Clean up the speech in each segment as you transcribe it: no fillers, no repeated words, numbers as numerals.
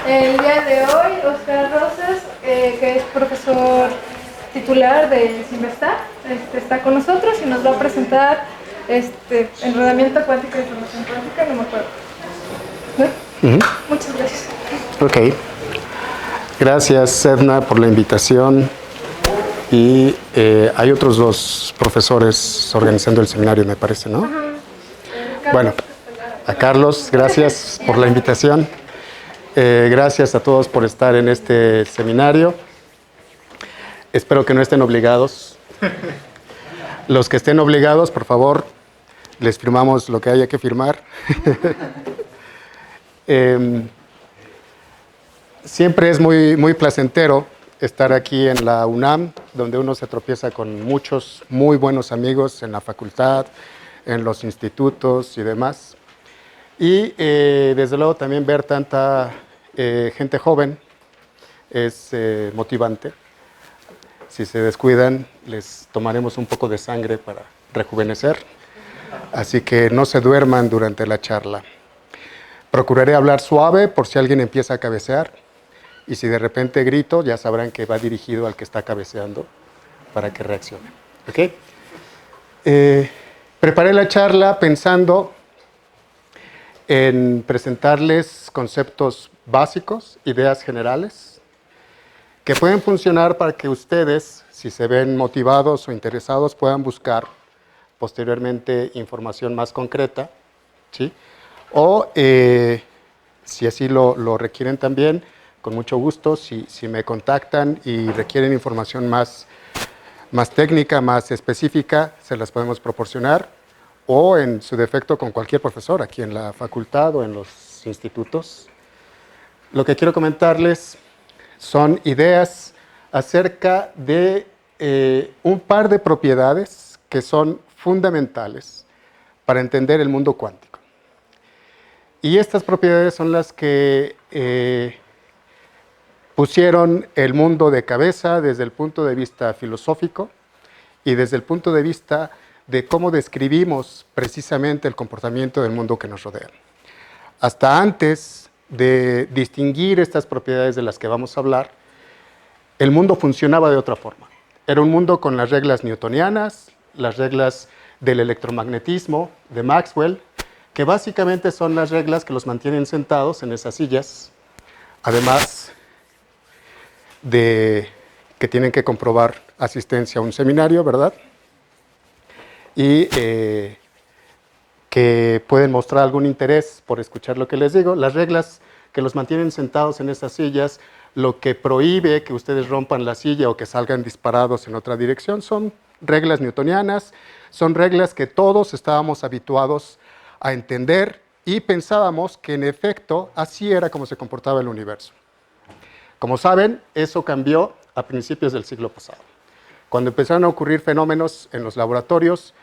El día de hoy, Oscar Rosas, que es profesor titular de CIMESTAR, está con nosotros y nos va a presentar enrodamiento cuántico de información cuántica, no me acuerdo. ¿No? Muchas gracias. Ok. Gracias, Edna, por la invitación. Y hay otros dos profesores organizando el seminario, me parece, ¿no? Bueno, a Carlos, gracias por la invitación. Gracias a todos por estar en este seminario. Espero que no estén obligados. Los que estén obligados, por favor, les firmamos lo que haya que firmar. Siempre es muy placentero estar aquí en la UNAM, donde uno se tropieza con muchos muy buenos amigos en la facultad, en los institutos y demás. Y desde luego también ver tanta gente joven es motivante. Si se descuidan, les tomaremos un poco de sangre para rejuvenecer. Así que no se duerman durante la charla. Procuraré hablar suave por si alguien empieza a cabecear. Y si de repente grito, ya sabrán que va dirigido al que está cabeceando para que reaccione. ¿Okay? Preparé la charla pensando en presentarles conceptos básicos, ideas generales, que pueden funcionar para que ustedes, si se ven motivados o interesados, puedan buscar posteriormente información más concreta, ¿sí? O, si así lo requieren también, con mucho gusto, si me contactan y requieren información más técnica, más específica, se las podemos proporcionar, o en su defecto con cualquier profesor aquí en la facultad o en los institutos. Lo que quiero comentarles son ideas acerca de un par de propiedades que son fundamentales para entender el mundo cuántico. Y estas propiedades son las que pusieron el mundo de cabeza desde el punto de vista filosófico y desde el punto de vista de cómo describimos precisamente el comportamiento del mundo que nos rodea. Hasta antes de distinguir estas propiedades de las que vamos a hablar, el mundo funcionaba de otra forma. Era un mundo con las reglas newtonianas, las reglas del electromagnetismo de Maxwell, que básicamente son las reglas que los mantienen sentados en esas sillas, además de que tienen que comprobar asistencia a un seminario, ¿verdad? Y que pueden mostrar algún interés por escuchar lo que les digo. Las reglas que los mantienen sentados en esas sillas, lo que prohíbe que ustedes rompan la silla o que salgan disparados en otra dirección, son reglas newtonianas, son reglas que todos estábamos habituados a entender y pensábamos que en efecto así era como se comportaba el universo. Como saben, eso cambió a principios del siglo pasado, cuando empezaron a ocurrir fenómenos en los laboratorios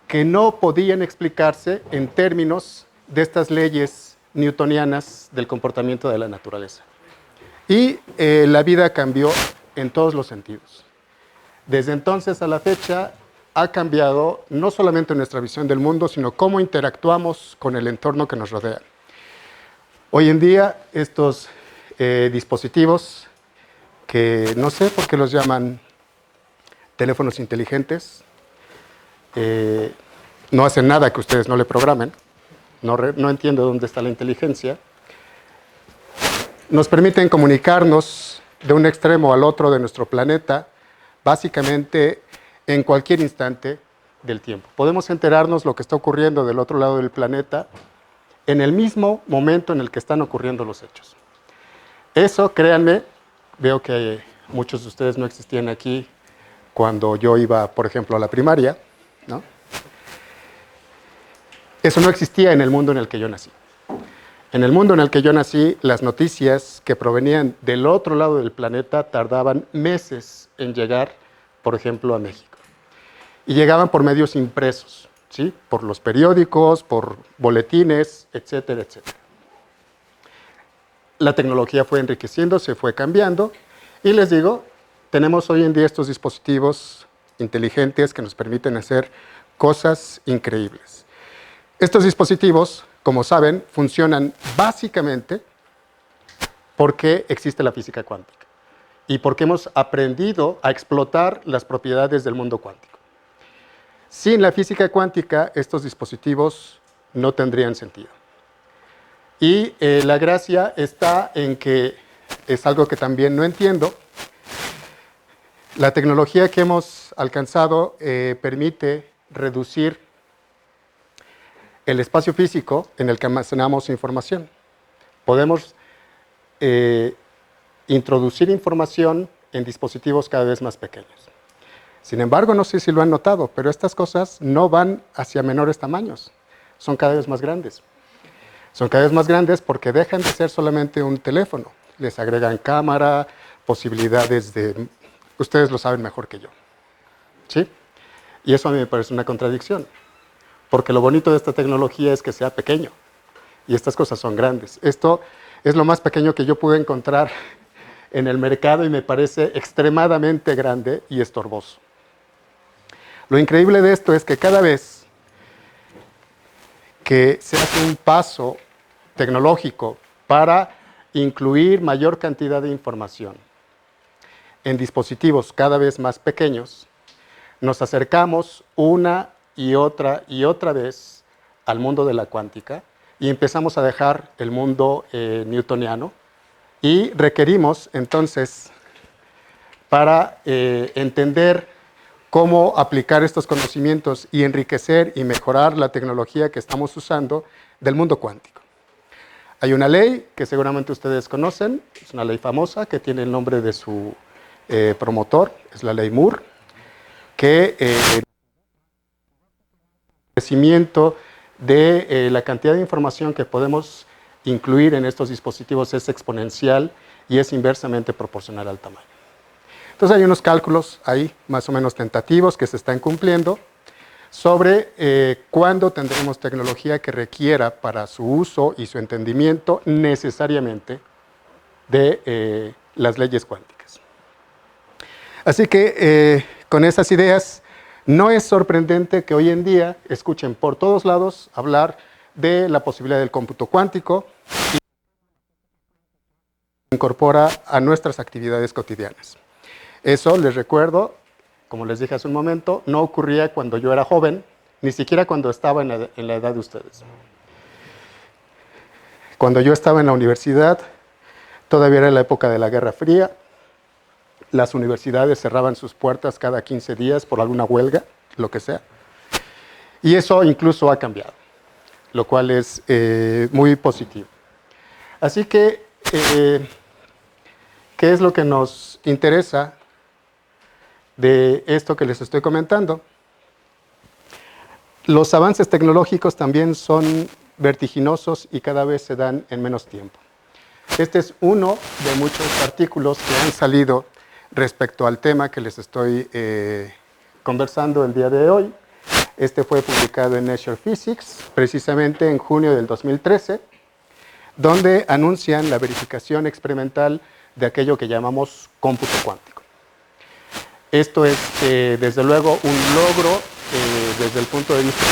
que no podían explicarse en términos de estas leyes newtonianas del comportamiento de la naturaleza. Y la vida cambió en todos los sentidos. Desde entonces a la fecha ha cambiado no solamente nuestra visión del mundo, sino cómo interactuamos con el entorno que nos rodea. Hoy en día estos dispositivos, que no sé por qué los llaman teléfonos inteligentes, no hacen nada que ustedes no le programen, no entiendo dónde está la inteligencia, nos permiten comunicarnos de un extremo al otro de nuestro planeta, básicamente en cualquier instante del tiempo. Podemos enterarnos lo que está ocurriendo del otro lado del planeta en el mismo momento en el que están ocurriendo los hechos. Eso, créanme, veo que muchos de ustedes no existían aquí cuando yo iba, por ejemplo, a la primaria, ¿no? Eso no existía en el mundo en el que yo nací. En el mundo en el que yo nací, las noticias que provenían del otro lado del planeta tardaban meses en llegar, por ejemplo, a México. Y llegaban por medios impresos, ¿sí? Por los periódicos, por boletines, etcétera, etcétera. La tecnología fue enriqueciéndose, fue cambiando, y les digo, tenemos hoy en día estos dispositivos inteligentes que nos permiten hacer cosas increíbles. Estos dispositivos, como saben, funcionan básicamente porque existe la física cuántica y porque hemos aprendido a explotar las propiedades del mundo cuántico. Sin la física cuántica, estos dispositivos no tendrían sentido. Y la gracia está en que es algo que también no entiendo. La tecnología que hemos alcanzado permite reducir el espacio físico en el que almacenamos información. Podemos introducir información en dispositivos cada vez más pequeños. Sin embargo, no sé si lo han notado, pero estas cosas no van hacia menores tamaños, son cada vez más grandes. Son cada vez más grandes porque dejan de ser solamente un teléfono, les agregan cámara, posibilidades de... Ustedes lo saben mejor que yo, ¿sí? Y eso a mí me parece una contradicción, porque lo bonito de esta tecnología es que sea pequeño, y estas cosas son grandes. Esto es lo más pequeño que yo pude encontrar en el mercado y me parece extremadamente grande y estorboso. Lo increíble de esto es que cada vez que se hace un paso tecnológico para incluir mayor cantidad de información en dispositivos cada vez más pequeños, nos acercamos una y otra vez al mundo de la cuántica y empezamos a dejar el mundo newtoniano y requerimos entonces para entender cómo aplicar estos conocimientos y enriquecer y mejorar la tecnología que estamos usando del mundo cuántico. Hay una ley que seguramente ustedes conocen, es una ley famosa que tiene el nombre de su promotor, es la ley Moore, que el crecimiento de la cantidad de información que podemos incluir en estos dispositivos es exponencial y es inversamente proporcional al tamaño. Entonces hay unos cálculos ahí más o menos tentativos que se están cumpliendo sobre cuándo tendremos tecnología que requiera para su uso y su entendimiento necesariamente de las leyes cuánticas. Así que con esas ideas no es sorprendente que hoy en día escuchen por todos lados hablar de la posibilidad del cómputo cuántico y incorpora a nuestras actividades cotidianas. Eso, les recuerdo, como les dije hace un momento, no ocurría cuando yo era joven, ni siquiera cuando estaba en la edad de ustedes. Cuando yo estaba en la universidad, todavía era la época de la Guerra Fría, las universidades cerraban sus puertas cada 15 días por alguna huelga, lo que sea, y eso incluso ha cambiado, lo cual es muy positivo. Así que, ¿qué es lo que nos interesa de esto que les estoy comentando? Los avances tecnológicos también son vertiginosos y cada vez se dan en menos tiempo. Este es uno de muchos artículos que han salido respecto al tema que les estoy conversando el día de hoy. Este fue publicado en Nature Physics, precisamente en junio del 2013, donde anuncian la verificación experimental de aquello que llamamos cómputo cuántico. Esto es, desde luego, un logro desde el punto de vista...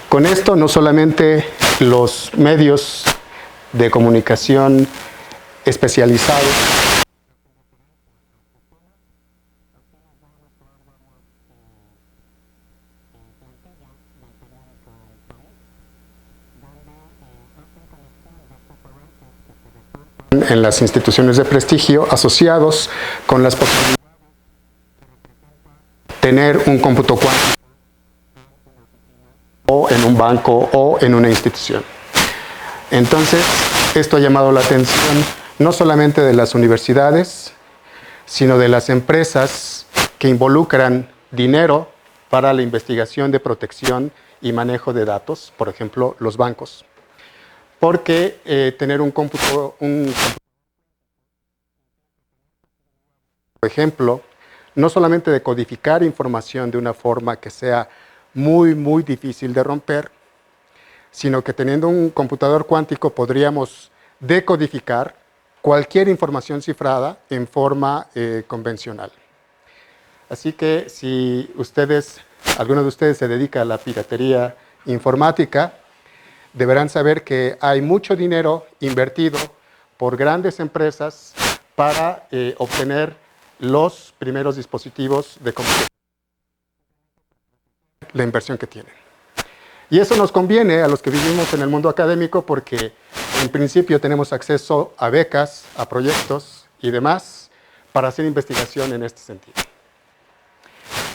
Con esto, no solamente los medios de comunicación especializados en las instituciones de prestigio asociados con las posibilidades de tener un cómputo cuántico o en un banco o en una institución. Entonces, esto ha llamado la atención no solamente de las universidades, sino de las empresas que involucran dinero para la investigación de protección y manejo de datos, por ejemplo, los bancos. Porque tener un cómputo, por ejemplo, no solamente de codificar información de una forma que sea muy difícil de romper, sino que teniendo un computador cuántico podríamos decodificar cualquier información cifrada en forma convencional. Así que si alguno de ustedes se dedica a la piratería informática, deberán saber que hay mucho dinero invertido por grandes empresas para obtener los primeros dispositivos de computación, la inversión que tienen. Y eso nos conviene a los que vivimos en el mundo académico porque en principio tenemos acceso a becas, a proyectos y demás para hacer investigación en este sentido.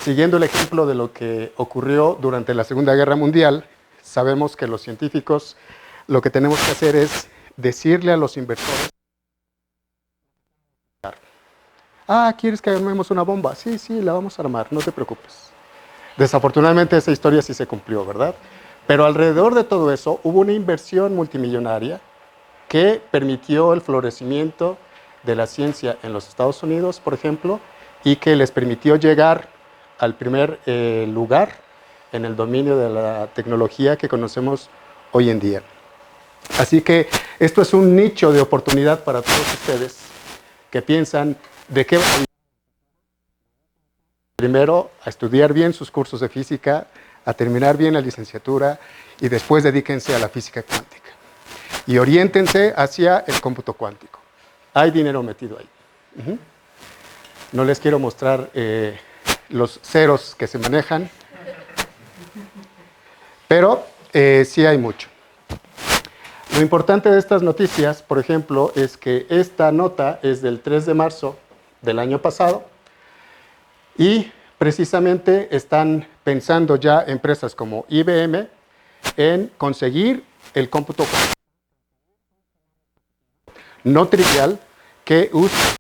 Siguiendo el ejemplo de lo que ocurrió durante la Segunda Guerra Mundial, sabemos que los científicos lo que tenemos que hacer es decirle a los inversores: ¿quieres que armemos una bomba? Sí, la vamos a armar, no te preocupes. Desafortunadamente esa historia sí se cumplió, ¿verdad? Pero alrededor de todo eso hubo una inversión multimillonaria que permitió el florecimiento de la ciencia en los Estados Unidos, por ejemplo, y que les permitió llegar al primer lugar en el dominio de la tecnología que conocemos hoy en día. Así que esto es un nicho de oportunidad para todos ustedes que piensan de qué van a... Primero, a estudiar bien sus cursos de física, a terminar bien la licenciatura y después dedíquense a la física cuántica. Y oriéntense hacia el cómputo cuántico. Hay dinero metido ahí. No les quiero mostrar los ceros que se manejan, pero sí hay mucho. Lo importante de estas noticias, por ejemplo, es que esta nota es del 3 de marzo del año pasado y precisamente están pensando ya empresas como IBM en conseguir el cómputo no trivial que usa.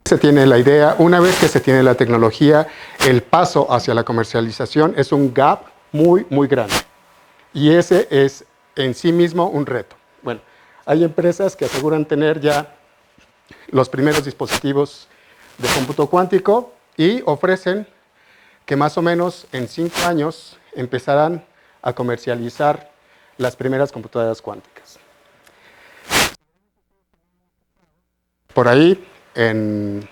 Se tiene la idea, una vez que se tiene la tecnología, el paso hacia la comercialización es un gap muy, muy grande. Y ese es en sí mismo un reto. Bueno, hay empresas que aseguran tener ya los primeros dispositivos de cómputo cuántico y ofrecen que más o menos en 5 años empezarán a comercializar las primeras computadoras cuánticas. Por ahí, en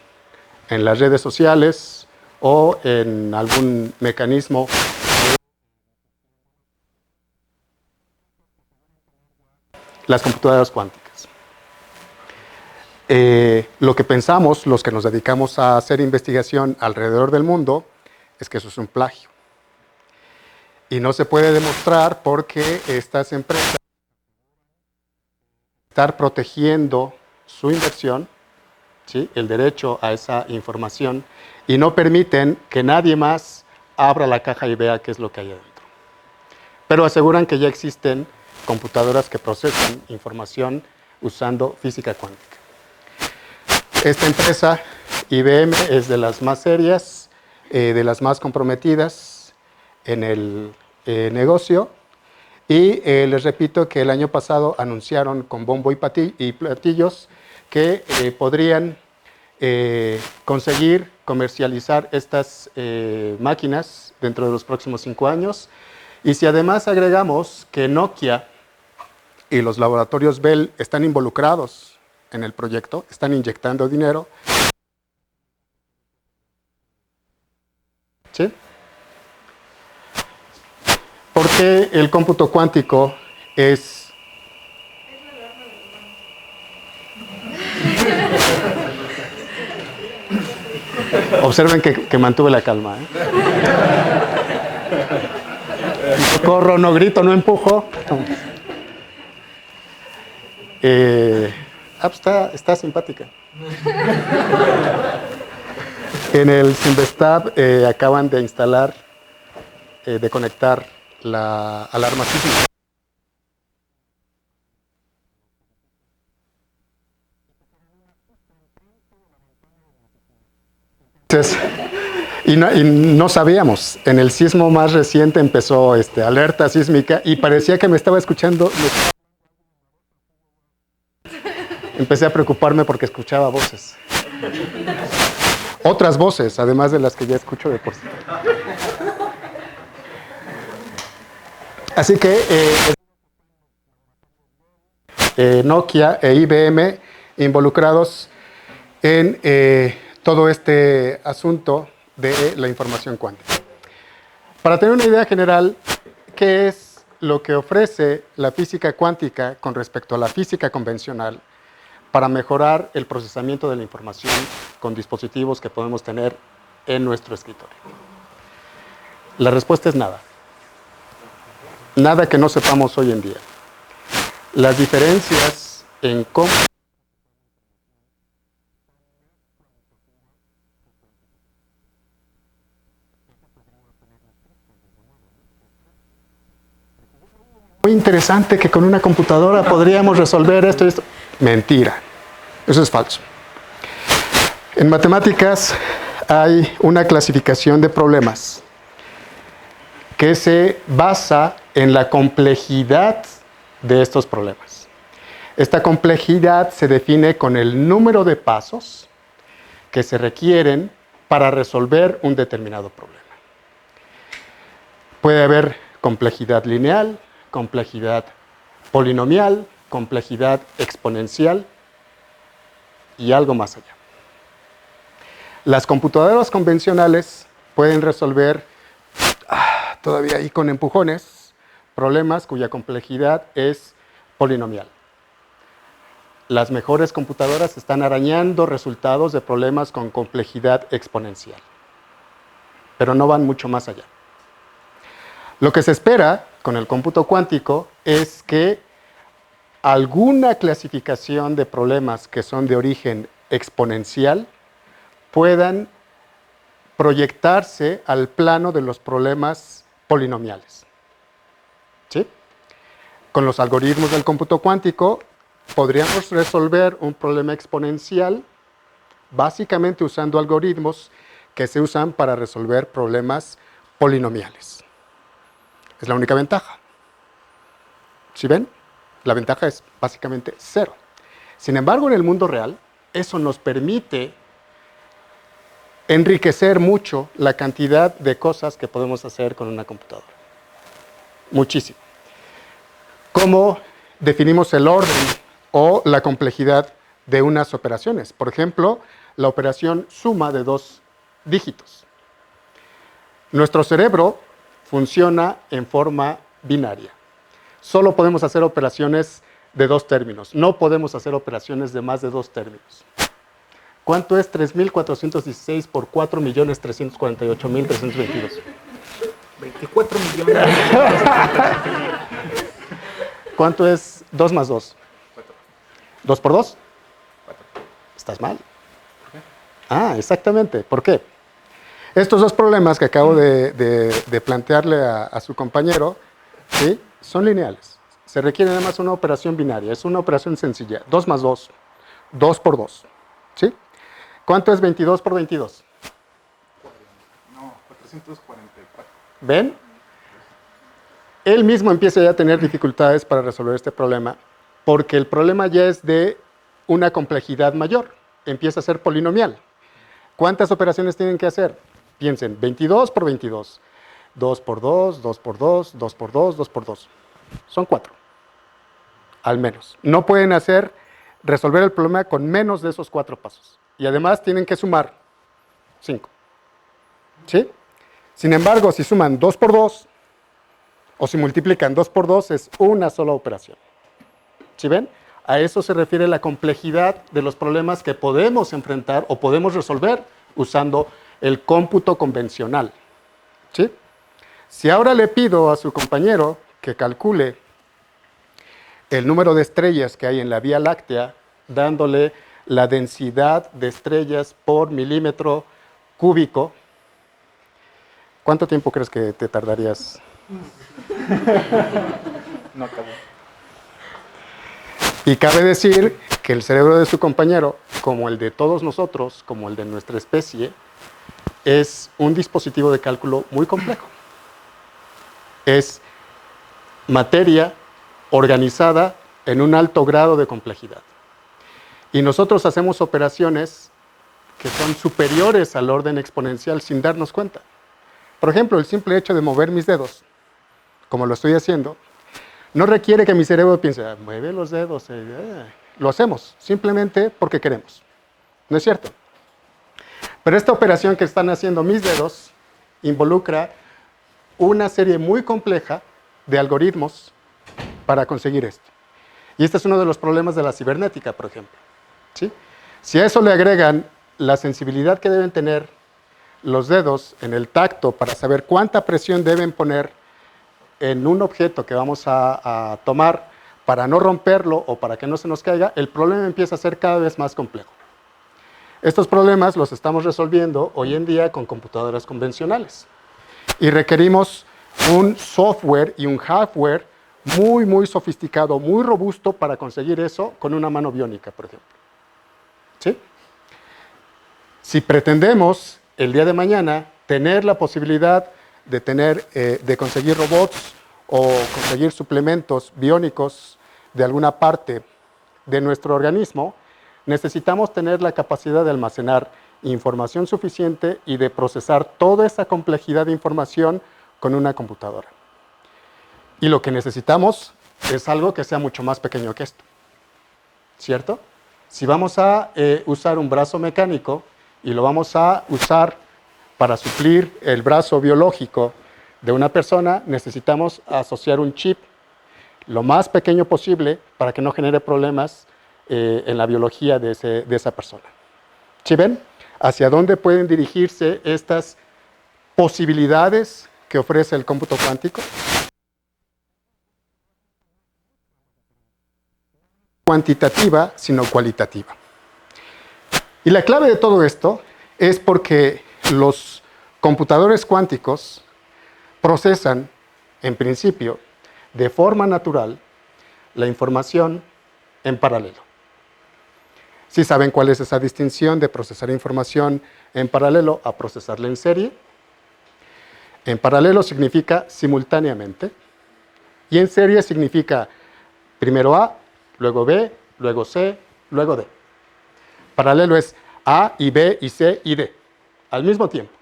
las redes sociales o en algún mecanismo las computadoras cuánticas. Lo que pensamos, los que nos dedicamos a hacer investigación alrededor del mundo, es que eso es un plagio. Y no se puede demostrar porque estas empresas están protegiendo su inversión, ¿sí?, el derecho a esa información, y no permiten que nadie más abra la caja y vea qué es lo que hay adentro. Pero aseguran que ya existen computadoras que procesan información usando física cuántica. Esta empresa, IBM, es de las más serias, de las más comprometidas en el negocio, y les repito que el año pasado anunciaron con bombo y platillos que podrían conseguir comercializar estas máquinas dentro de los próximos 5 años. Y si además agregamos que Nokia y los laboratorios Bell están involucrados en el proyecto, están inyectando dinero, ¿sí? Porque el cómputo cuántico es... Observen que mantuve la calma, ¿eh? No corro, no grito, no empujo. Está simpática. En el Simvestab acaban de instalar, de conectar la alarma sísmica. Y no sabíamos, en el sismo más reciente empezó alerta sísmica y parecía que me estaba escuchando. Empecé a preocuparme porque escuchaba voces. Otras voces, además de las que ya escucho de por sí. Así que Nokia e IBM involucrados en todo este asunto de la información cuántica. Para tener una idea general, ¿qué es lo que ofrece la física cuántica con respecto a la física convencional para mejorar el procesamiento de la información con dispositivos que podemos tener en nuestro escritorio? La respuesta es nada. Nada que no sepamos hoy en día. Las diferencias en cómo muy interesante que con una computadora podríamos resolver esto y esto. Mentira. Eso es falso. En matemáticas hay una clasificación de problemas que se basa en la complejidad de estos problemas. Esta complejidad se define con el número de pasos que se requieren para resolver un determinado problema. Puede haber complejidad lineal, complejidad polinomial, complejidad exponencial y algo más allá. Las computadoras convencionales pueden resolver, todavía ahí con empujones, problemas cuya complejidad es polinomial. Las mejores computadoras están arañando resultados de problemas con complejidad exponencial, pero no van mucho más allá. Lo que se espera con el cómputo cuántico es que alguna clasificación de problemas que son de origen exponencial puedan proyectarse al plano de los problemas polinomiales. ¿Sí? Con los algoritmos del cómputo cuántico podríamos resolver un problema exponencial básicamente usando algoritmos que se usan para resolver problemas polinomiales. Es la única ventaja. ¿Sí ven? La ventaja es básicamente cero. Sin embargo, en el mundo real, eso nos permite enriquecer mucho la cantidad de cosas que podemos hacer con una computadora. Muchísimo. ¿Cómo definimos el orden o la complejidad de unas operaciones? Por ejemplo, la operación suma de 2 dígitos. Nuestro cerebro funciona en forma binaria. Solo podemos hacer operaciones de 2 términos. No podemos hacer operaciones de más de 2 términos. ¿Cuánto es 3.416 por 4.348.322? 24 millones. ¿Cuánto es 2 más 2? 2 por 2. ¿Estás mal? Ah, exactamente. ¿Por qué? Estos 2 problemas que acabo de plantearle a su compañero, ¿sí?, son lineales. Se requiere nada más una operación binaria. Es una operación sencilla. 2 más 2. 2 por 2. ¿Sí? ¿Cuánto es 22 por 22? No, 444. ¿Ven? Él mismo empieza ya a tener dificultades para resolver este problema porque el problema ya es de una complejidad mayor. Empieza a ser polinomial. ¿Cuántas operaciones tienen que hacer? Piensen, 22 por 22. 2 por 2, 2 por 2, 2 por 2, 2 por 2. Son 4. Al menos. No pueden resolver el problema con menos de esos 4 pasos. Y además tienen que sumar 5. ¿Sí? Sin embargo, si suman 2 por 2 o si multiplican 2 por 2 es una sola operación. ¿Sí ven? A eso se refiere la complejidad de los problemas que podemos enfrentar o podemos resolver usando el cómputo convencional. ¿Sí? Si ahora le pido a su compañero que calcule el número de estrellas que hay en la Vía Láctea, dándole la densidad de estrellas por milímetro cúbico, ¿cuánto tiempo crees que te tardarías? No acabó. Y cabe decir que el cerebro de su compañero, como el de todos nosotros, como el de nuestra especie, es un dispositivo de cálculo muy complejo. Es materia organizada en un alto grado de complejidad. Y nosotros hacemos operaciones que son superiores al orden exponencial sin darnos cuenta. Por ejemplo, el simple hecho de mover mis dedos, como lo estoy haciendo, no requiere que mi cerebro piense, mueve los dedos, lo hacemos simplemente porque queremos. ¿No es cierto? Pero esta operación que están haciendo mis dedos involucra una serie muy compleja de algoritmos para conseguir esto. Y este es uno de los problemas de la cibernética, por ejemplo. ¿Sí? Si a eso le agregan la sensibilidad que deben tener los dedos en el tacto para saber cuánta presión deben poner en un objeto que vamos a tomar para no romperlo o para que no se nos caiga, el problema empieza a ser cada vez más complejo. Estos problemas los estamos resolviendo hoy en día con computadoras convencionales. Y requerimos un software y un hardware muy, muy sofisticado, muy robusto para conseguir eso con una mano biónica, por ejemplo. ¿Sí? Si pretendemos el día de mañana tener la posibilidad de conseguir robots o conseguir suplementos biónicos de alguna parte de nuestro organismo, necesitamos tener la capacidad de almacenar información suficiente y de procesar toda esa complejidad de información con una computadora. Y lo que necesitamos es algo que sea mucho más pequeño que esto. ¿Cierto? Si vamos a usar un brazo mecánico y lo vamos a usar para suplir el brazo biológico de una persona, necesitamos asociar un chip lo más pequeño posible para que no genere problemas en la biología de esa persona. ¿Sí ven? ¿Hacia dónde pueden dirigirse estas posibilidades que ofrece el cómputo cuántico? Cuantitativa, sino cualitativa. Y la clave de todo esto es porque los computadores cuánticos procesan, en principio, de forma natural, la información en paralelo. ¿Sí saben cuál es esa distinción de procesar información en paralelo a procesarla en serie? En paralelo significa simultáneamente, y en serie significa primero A, luego B, luego C, luego D. Paralelo es A y B y C y D, al mismo tiempo.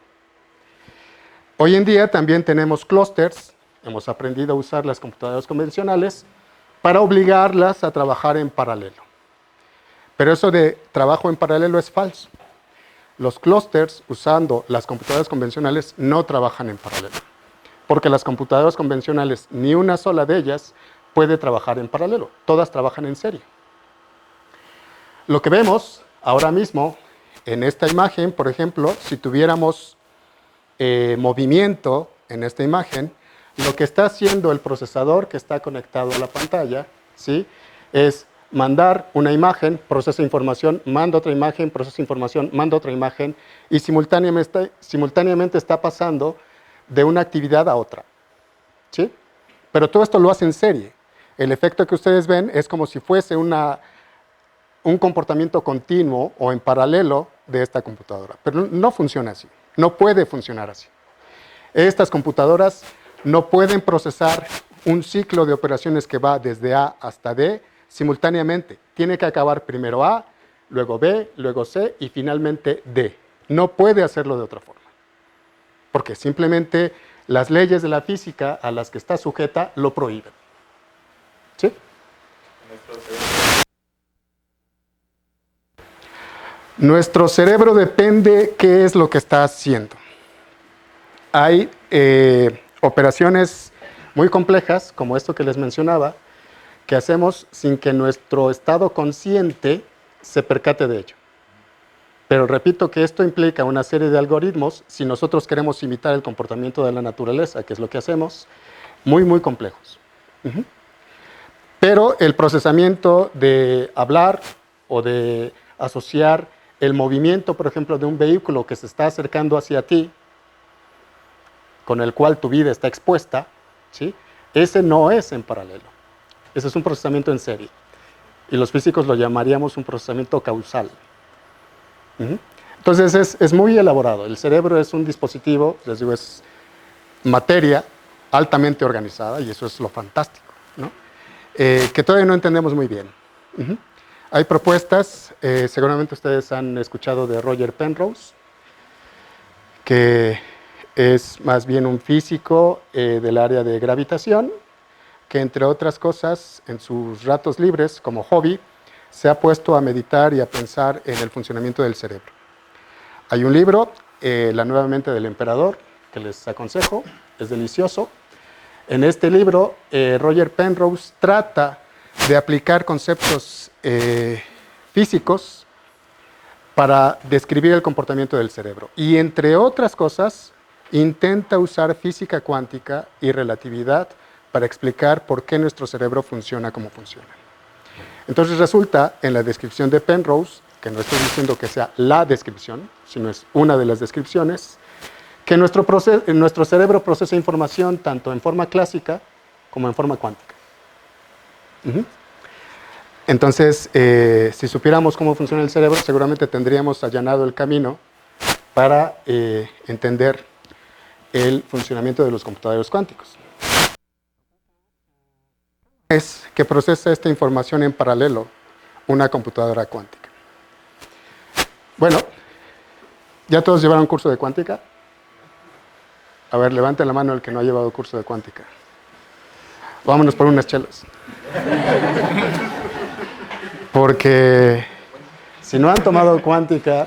Hoy en día también tenemos clústeres, hemos aprendido a usar las computadoras convencionales para obligarlas a trabajar en paralelo. Pero eso de trabajo en paralelo es falso. Los clústeres, usando las computadoras convencionales, no trabajan en paralelo. Porque las computadoras convencionales, ni una sola de ellas, puede trabajar en paralelo. Todas trabajan en serie. Lo que vemos ahora mismo en esta imagen, por ejemplo, si tuviéramos movimiento en esta imagen, lo que está haciendo el procesador que está conectado a la pantalla, ¿sí?, es mandar una imagen, procesa información, manda otra imagen, procesa información, manda otra imagen, y simultáneamente está pasando de una actividad a otra. ¿Sí? Pero todo esto lo hace en serie. El efecto que ustedes ven es como si fuese un comportamiento continuo o en paralelo de esta computadora. Pero no funciona así. No puede funcionar así. Estas computadoras no pueden procesar un ciclo de operaciones que va desde A hasta D simultáneamente. Tiene que acabar primero A, luego B, luego C y finalmente D. No puede hacerlo de otra forma. Porque simplemente las leyes de la física a las que está sujeta lo prohíben. ¿Sí? Nuestro cerebro depende qué es lo que está haciendo. Hay operaciones muy complejas, como esto que les mencionaba, que hacemos sin que nuestro estado consciente se percate de ello. Pero repito que esto implica una serie de algoritmos, si nosotros queremos imitar el comportamiento de la naturaleza, que es lo que hacemos, muy, muy complejos. Pero el procesamiento de hablar o de asociar el movimiento, por ejemplo, de un vehículo que se está acercando hacia ti, con el cual tu vida está expuesta, ¿sí?, ese no es en paralelo. Ese es un procesamiento en serie. Y los físicos lo llamaríamos un procesamiento causal. Entonces es muy elaborado. El cerebro es un dispositivo, les digo, es materia altamente organizada, y eso es lo fantástico, ¿no? Que todavía no entendemos muy bien. Hay propuestas, seguramente ustedes han escuchado de Roger Penrose, que es más bien un físico del área de gravitación, que entre otras cosas, en sus ratos libres, como hobby, se ha puesto a meditar y a pensar en el funcionamiento del cerebro. Hay un libro, La nueva mente del emperador, que les aconsejo, es delicioso. En este libro, Roger Penrose trata de aplicar conceptos físicos para describir el comportamiento del cerebro. Y entre otras cosas, intenta usar física cuántica y relatividad para explicar por qué nuestro cerebro funciona como funciona. Entonces resulta, en la descripción de Penrose, que no estoy diciendo que sea la descripción, sino es una de las descripciones, que nuestro cerebro procesa información tanto en forma clásica como en forma cuántica. Entonces, si supiéramos cómo funciona el cerebro, seguramente tendríamos allanado el camino para entender el funcionamiento de los computadores cuánticos. Es que procesa esta información en paralelo una computadora cuántica. Bueno, ¿ya todos llevaron curso de cuántica? A ver, levante la mano el que no ha llevado curso de cuántica. Vámonos por unas chelas. Porque si no han tomado cuántica,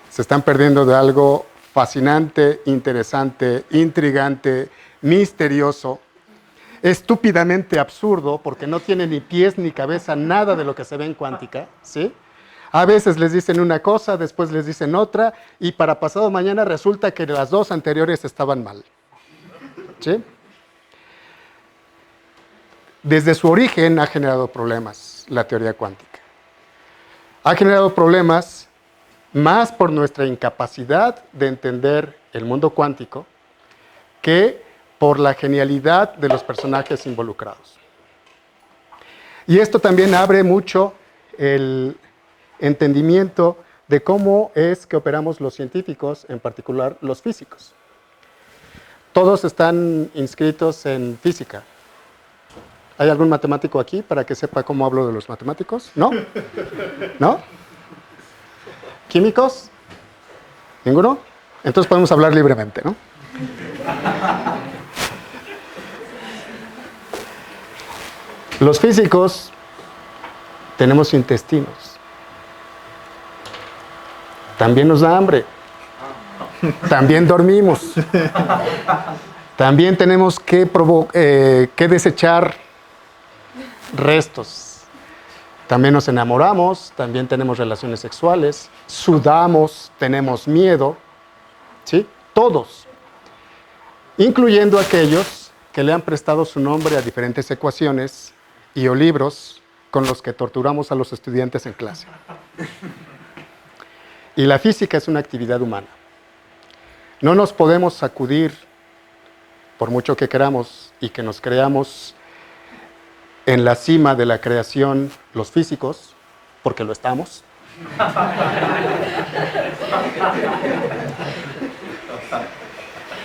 se están perdiendo de algo fascinante, interesante, intrigante, misterioso, estúpidamente absurdo, porque no tiene ni pies ni cabeza nada de lo que se ve en cuántica, ¿sí? A veces les dicen una cosa, después les dicen otra, y para pasado mañana resulta que las dos anteriores estaban mal, ¿sí? Desde su origen ha generado problemas la teoría cuántica. Ha generado problemas más por nuestra incapacidad de entender el mundo cuántico que por la genialidad de los personajes involucrados. Y esto también abre mucho el entendimiento de cómo es que operamos los científicos, en particular los físicos. Todos están inscritos en física. ¿Hay algún matemático aquí para que sepa cómo hablo de los matemáticos? ¿No? ¿No? ¿Químicos? ¿Ninguno? Entonces podemos hablar libremente, ¿no? Los físicos tenemos intestinos. También nos da hambre. También dormimos. También tenemos que desechar restos. También nos enamoramos, también tenemos relaciones sexuales, sudamos, tenemos miedo, ¿sí? Todos, incluyendo aquellos que le han prestado su nombre a diferentes ecuaciones y o libros con los que torturamos a los estudiantes en clase. Y la física es una actividad humana. No nos podemos sacudir, por mucho que queramos y que nos creamos en la cima de la creación los físicos, porque lo estamos.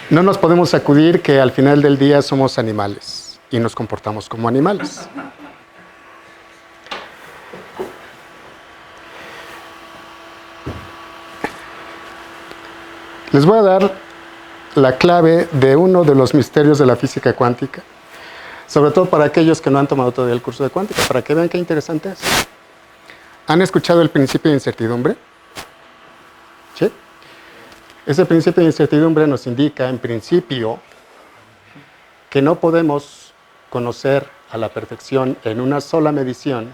No nos podemos sacudir que al final del día somos animales y nos comportamos como animales. Les voy a dar la clave de uno de los misterios de la física cuántica, sobre todo para aquellos que no han tomado todavía el curso de cuántica, para que vean qué interesante es. ¿Han escuchado el principio de incertidumbre? ¿Sí? Ese principio de incertidumbre nos indica, en principio, que no podemos conocer a la perfección en una sola medición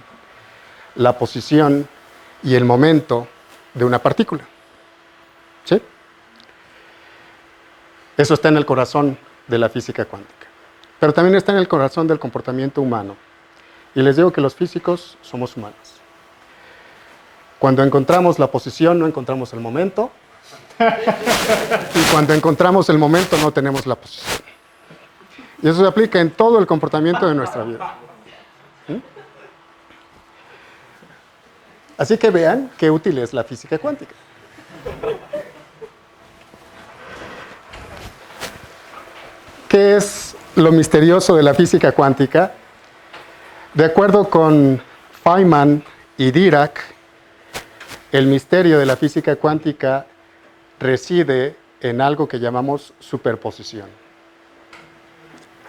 la posición y el momento de una partícula. ¿Sí? Eso está en el corazón de la física cuántica. Pero también está en el corazón del comportamiento humano. Y les digo que los físicos somos humanos. Cuando encontramos la posición, no encontramos el momento. Y cuando encontramos el momento, no tenemos la posición. Y eso se aplica en todo el comportamiento de nuestra vida. ¿Mm? Así que vean qué útil es la física cuántica. ¿Qué es lo misterioso de la física cuántica? De acuerdo con Feynman y Dirac, el misterio de la física cuántica reside en algo que llamamos superposición.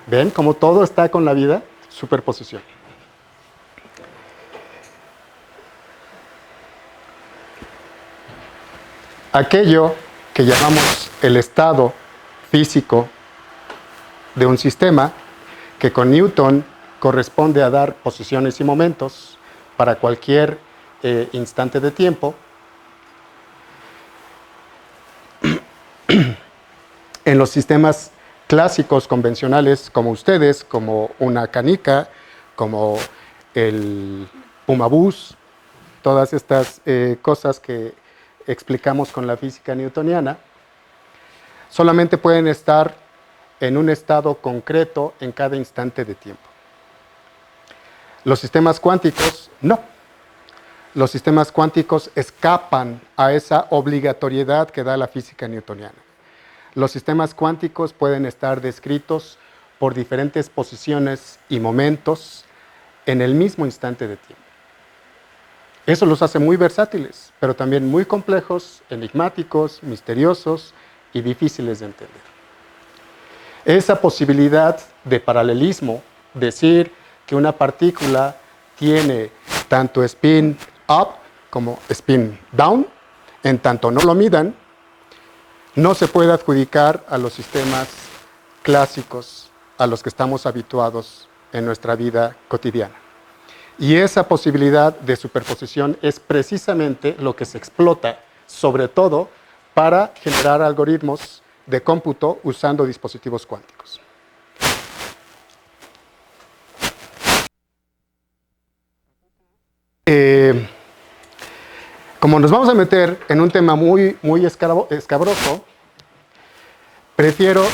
¿Ven cómo todo está con la vida? Superposición. Aquello que llamamos el estado físico de un sistema, que con Newton corresponde a dar posiciones y momentos para cualquier instante de tiempo, en los sistemas clásicos, convencionales, como ustedes, como una canica, como el Pumabús, todas estas cosas que explicamos con la física newtoniana, solamente pueden estar en un estado concreto en cada instante de tiempo. Los sistemas cuánticos, no. Los sistemas cuánticos escapan a esa obligatoriedad que da la física newtoniana. Los sistemas cuánticos pueden estar descritos por diferentes posiciones y momentos en el mismo instante de tiempo. Eso los hace muy versátiles, pero también muy complejos, enigmáticos, misteriosos y difíciles de entender. Esa posibilidad de paralelismo, decir que una partícula tiene tanto spin up como spin down, en tanto no lo midan, no se puede adjudicar a los sistemas clásicos a los que estamos habituados en nuestra vida cotidiana. Y esa posibilidad de superposición es precisamente lo que se explota, sobre todo para generar algoritmos de cómputo usando dispositivos cuánticos. Como nos vamos a meter en un tema muy escabroso, prefiero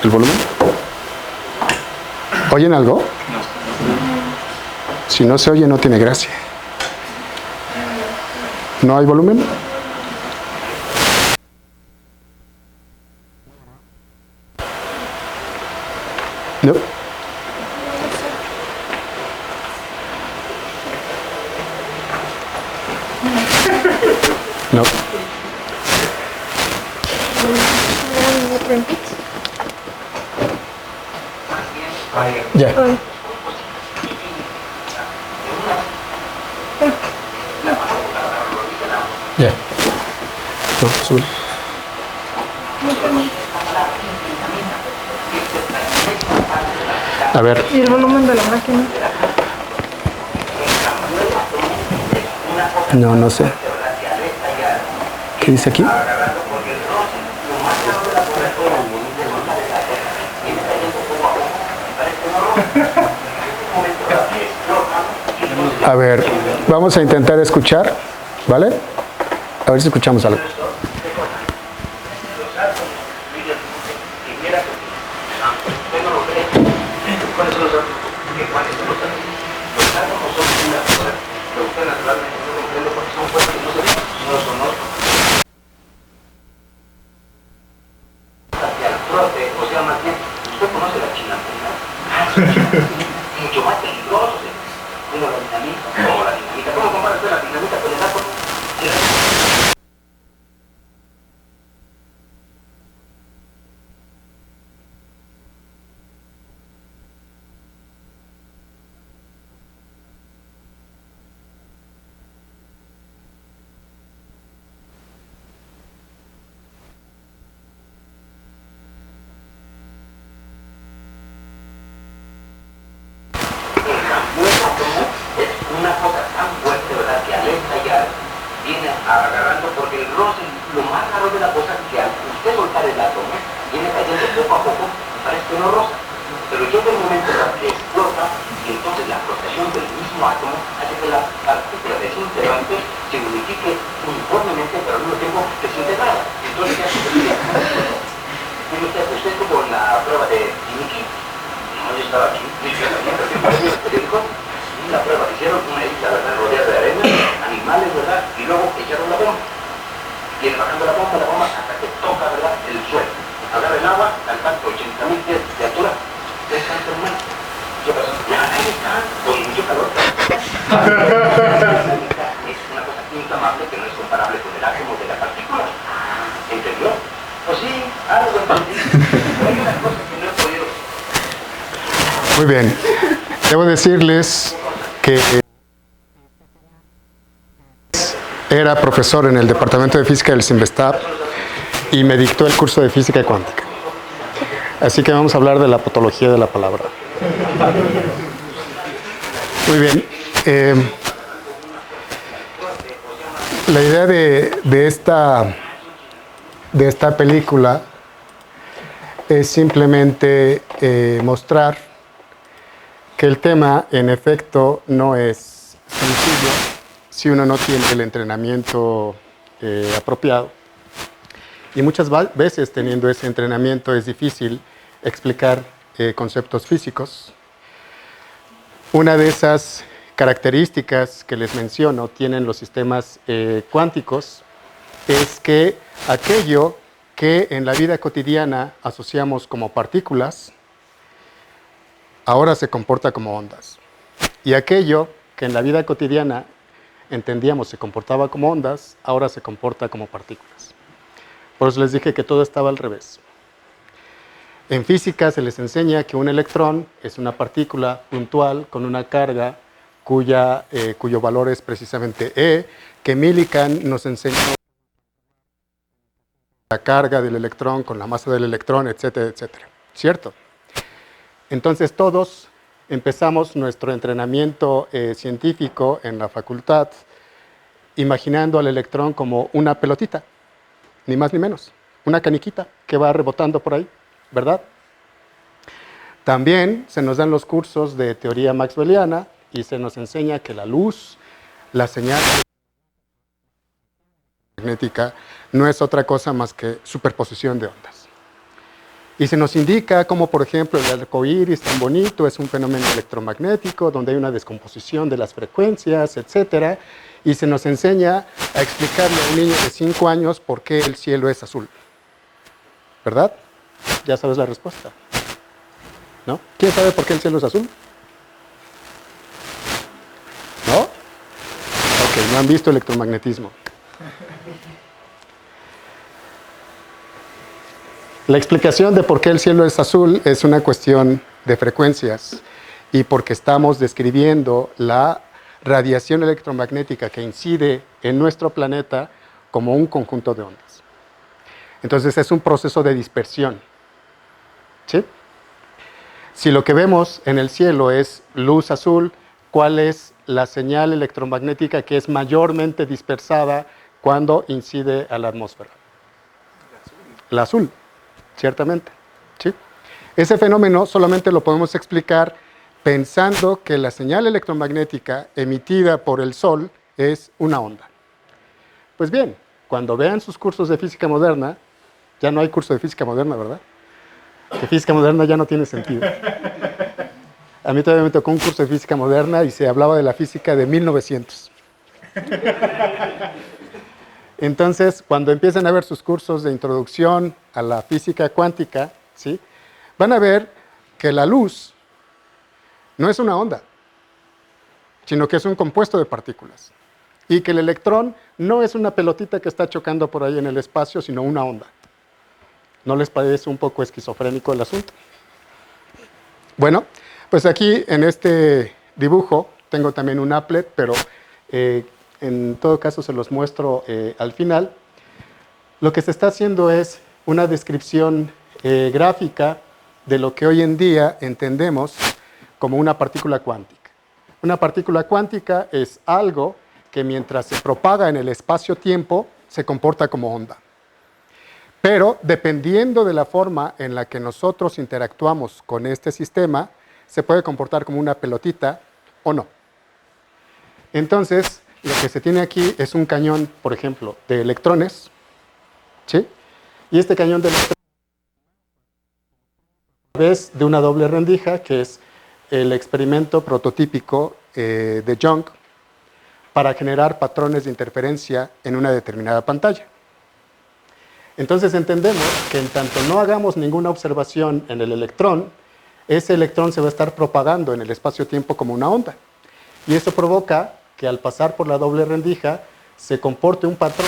¿el volumen? ¿Oyen algo? Si no se oye, no tiene gracia. ¿No hay volumen? No. No. Ya. Ya. No, sube. A ver. ¿Y el volumen de la máquina? No, no sé. ¿Qué dice aquí? A ver, vamos a intentar escuchar, ¿vale? A ver si escuchamos algo. Mucho más peligrosos como la dinamita, ¿cómo comparas la dinamita con el átomo? Una cosa tan fuerte, ¿verdad? Que al estallar viene agarrando, porque el roce, lo más raro de la cosa es que al usted soltar el átomo, viene cayendo poco a poco y parece que no roza. Pero llega el momento en que explota y entonces la rotación del mismo átomo hace que la partícula desintegrante se unifique uniformemente, pero al mismo tiempo desintegrada. Entonces ya se Y yo también, porque parece el periódico, una prueba que hicieron, una isla, ¿verdad? Rodeada de arena, animales, ¿verdad? Y luego echaron la bomba. Viene bajando la bomba hasta que toca, ¿verdad? El suelo. Agarra el agua, alcanza 80.000 pies de altura. Descansa, hermano. ¿Qué pasó? Ya, ahí está, con mucho calor. Es una cosa inflamable que no es comparable con el átomo de la partícula. ¿Entendió? Pues sí, algo entendí. Pero hay una cosa que no he podido. Muy bien. Debo decirles que era profesor en el Departamento de Física del CIMBESTAB y me dictó el curso de Física Cuántica. Así que vamos a hablar de la potología de la palabra. Muy bien. La idea de esta película es simplemente mostrar que el tema, en efecto, no es sencillo si uno no tiene el entrenamiento apropiado. Y muchas veces, teniendo ese entrenamiento, es difícil explicar conceptos físicos. Una de esas características que les menciono tienen los sistemas cuánticos es que aquello que en la vida cotidiana asociamos como partículas, ahora se comporta como ondas. Y aquello que en la vida cotidiana entendíamos se comportaba como ondas, ahora se comporta como partículas. Por eso les dije que todo estaba al revés. En física se les enseña que un electrón es una partícula puntual con una carga cuyo valor es precisamente E, que Millikan nos enseñó la carga del electrón con la masa del electrón, etcétera, etcétera. ¿Cierto? Entonces todos empezamos nuestro entrenamiento científico en la facultad imaginando al electrón como una pelotita, ni más ni menos, una caniquita que va rebotando por ahí, ¿verdad? También se nos dan los cursos de teoría maxwelliana y se nos enseña que la luz, la señal magnética, no es otra cosa más que superposición de ondas. Y se nos indica como, por ejemplo, el arco iris tan bonito es un fenómeno electromagnético donde hay una descomposición de las frecuencias, etc. Y se nos enseña a explicarle a un niño de 5 años por qué el cielo es azul. ¿Verdad? Ya sabes la respuesta. ¿No? ¿Quién sabe por qué el cielo es azul? ¿No? Ok, no han visto electromagnetismo. La explicación de por qué el cielo es azul es una cuestión de frecuencias y porque estamos describiendo la radiación electromagnética que incide en nuestro planeta como un conjunto de ondas. Entonces es un proceso de dispersión. ¿Sí? Si lo que vemos en el cielo es luz azul, ¿cuál es la señal electromagnética que es mayormente dispersada cuando incide a la atmósfera? La azul. Ciertamente, ¿sí? Ese fenómeno solamente lo podemos explicar pensando que la señal electromagnética emitida por el Sol es una onda. Pues bien, cuando vean sus cursos de física moderna, ya no hay curso de física moderna, ¿verdad? Que física moderna ya no tiene sentido. A mí todavía me tocó un curso de física moderna y se hablaba de la física de 1900. Entonces, cuando empiezan a ver sus cursos de introducción a la física cuántica, ¿sí? Van a ver que la luz no es una onda, sino que es un compuesto de partículas. Y que el electrón no es una pelotita que está chocando por ahí en el espacio, sino una onda. ¿No les parece un poco esquizofrénico el asunto? Bueno, pues aquí en este dibujo tengo también un applet, pero en todo caso se los muestro al final. Lo que se está haciendo es una descripción gráfica de lo que hoy en día entendemos como una partícula cuántica. Una partícula cuántica es algo que mientras se propaga en el espacio-tiempo se comporta como onda. Pero dependiendo de la forma en la que nosotros interactuamos con este sistema, se puede comportar como una pelotita o no. Entonces, lo que se tiene aquí es un cañón, por ejemplo, de electrones, ¿sí? Y este cañón de electrones a través de una doble rendija, que es el experimento prototípico de Young para generar patrones de interferencia en una determinada pantalla. Entonces entendemos que en tanto no hagamos ninguna observación en el electrón, ese electrón se va a estar propagando en el espacio-tiempo como una onda. Y eso provoca que al pasar por la doble rendija se comporte un patrón,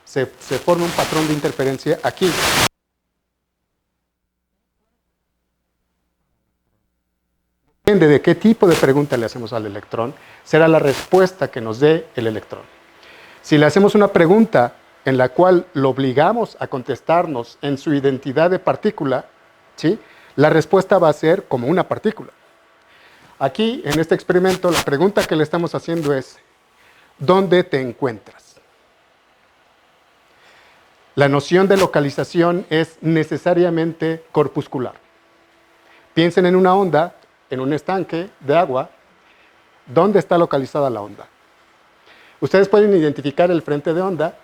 se forme un patrón de interferencia aquí. Depende de qué tipo de pregunta le hacemos al electrón, será la respuesta que nos dé el electrón. Si le hacemos una pregunta en la cual lo obligamos a contestarnos en su identidad de partícula, ¿sí?, la respuesta va a ser como una partícula. Aquí, en este experimento, la pregunta que le estamos haciendo es, ¿dónde te encuentras? La noción de localización es necesariamente corpuscular. Piensen en una onda, en un estanque de agua. ¿Dónde está localizada la onda? Ustedes pueden identificar el frente de onda,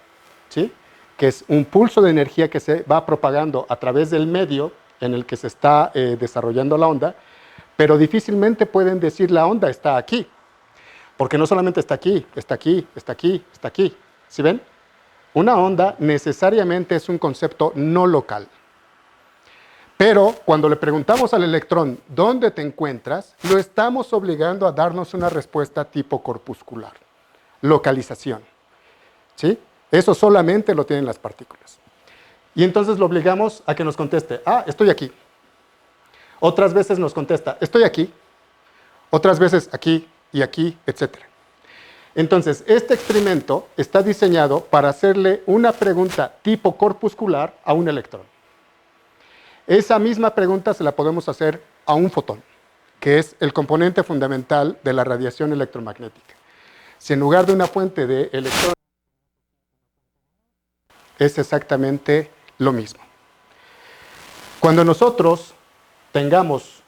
¿sí?, que es un pulso de energía que se va propagando a través del medio en el que se está desarrollando la onda, pero difícilmente pueden decir la onda está aquí, porque no solamente está aquí, está aquí, está aquí, está aquí. ¿Sí ven? Una onda necesariamente es un concepto no local. Pero cuando le preguntamos al electrón ¿dónde te encuentras?, lo estamos obligando a darnos una respuesta tipo corpuscular, localización. ¿Sí? Eso solamente lo tienen las partículas. Y entonces lo obligamos a que nos conteste, estoy aquí. Otras veces nos contesta, estoy aquí. Otras veces aquí y aquí, etc. Entonces, este experimento está diseñado para hacerle una pregunta tipo corpuscular a un electrón. Esa misma pregunta se la podemos hacer a un fotón, que es el componente fundamental de la radiación electromagnética. Si en lugar de una fuente de electrones es exactamente lo mismo. Cuando nosotros tengamos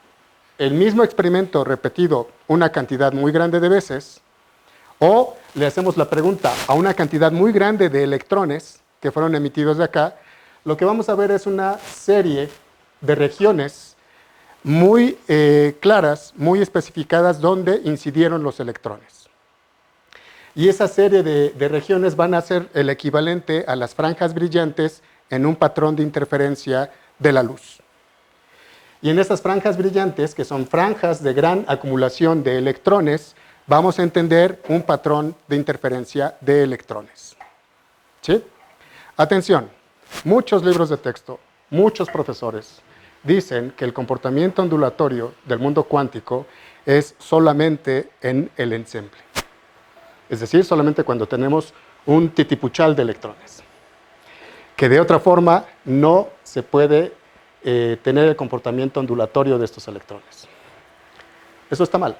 el mismo experimento repetido una cantidad muy grande de veces, o le hacemos la pregunta a una cantidad muy grande de electrones que fueron emitidos de acá, lo que vamos a ver es una serie de regiones muy claras, muy especificadas donde incidieron los electrones. Y esa serie de regiones van a ser el equivalente a las franjas brillantes en un patrón de interferencia de la luz. Y en estas franjas brillantes, que son franjas de gran acumulación de electrones, vamos a entender un patrón de interferencia de electrones. ¿Sí? Atención, muchos libros de texto, muchos profesores dicen que el comportamiento ondulatorio del mundo cuántico es solamente en el ensemble. Es decir, solamente cuando tenemos un titipuchal de electrones. Que de otra forma no se puede tener el comportamiento ondulatorio de estos electrones. Eso está mal.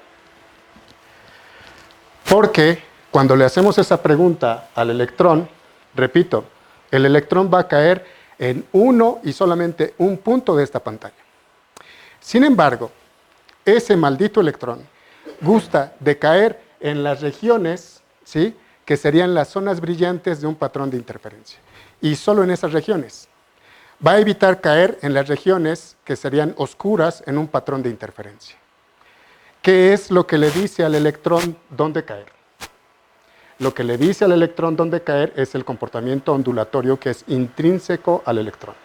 Porque cuando le hacemos esa pregunta al electrón, repito, el electrón va a caer en uno y solamente un punto de esta pantalla. Sin embargo, ese maldito electrón gusta de caer en las regiones, ¿sí?, que serían las zonas brillantes de un patrón de interferencia. Y solo en esas regiones. Va a evitar caer en las regiones que serían oscuras en un patrón de interferencia. ¿Qué es lo que le dice al electrón dónde caer? Lo que le dice al electrón dónde caer es el comportamiento ondulatorio que es intrínseco al electrón.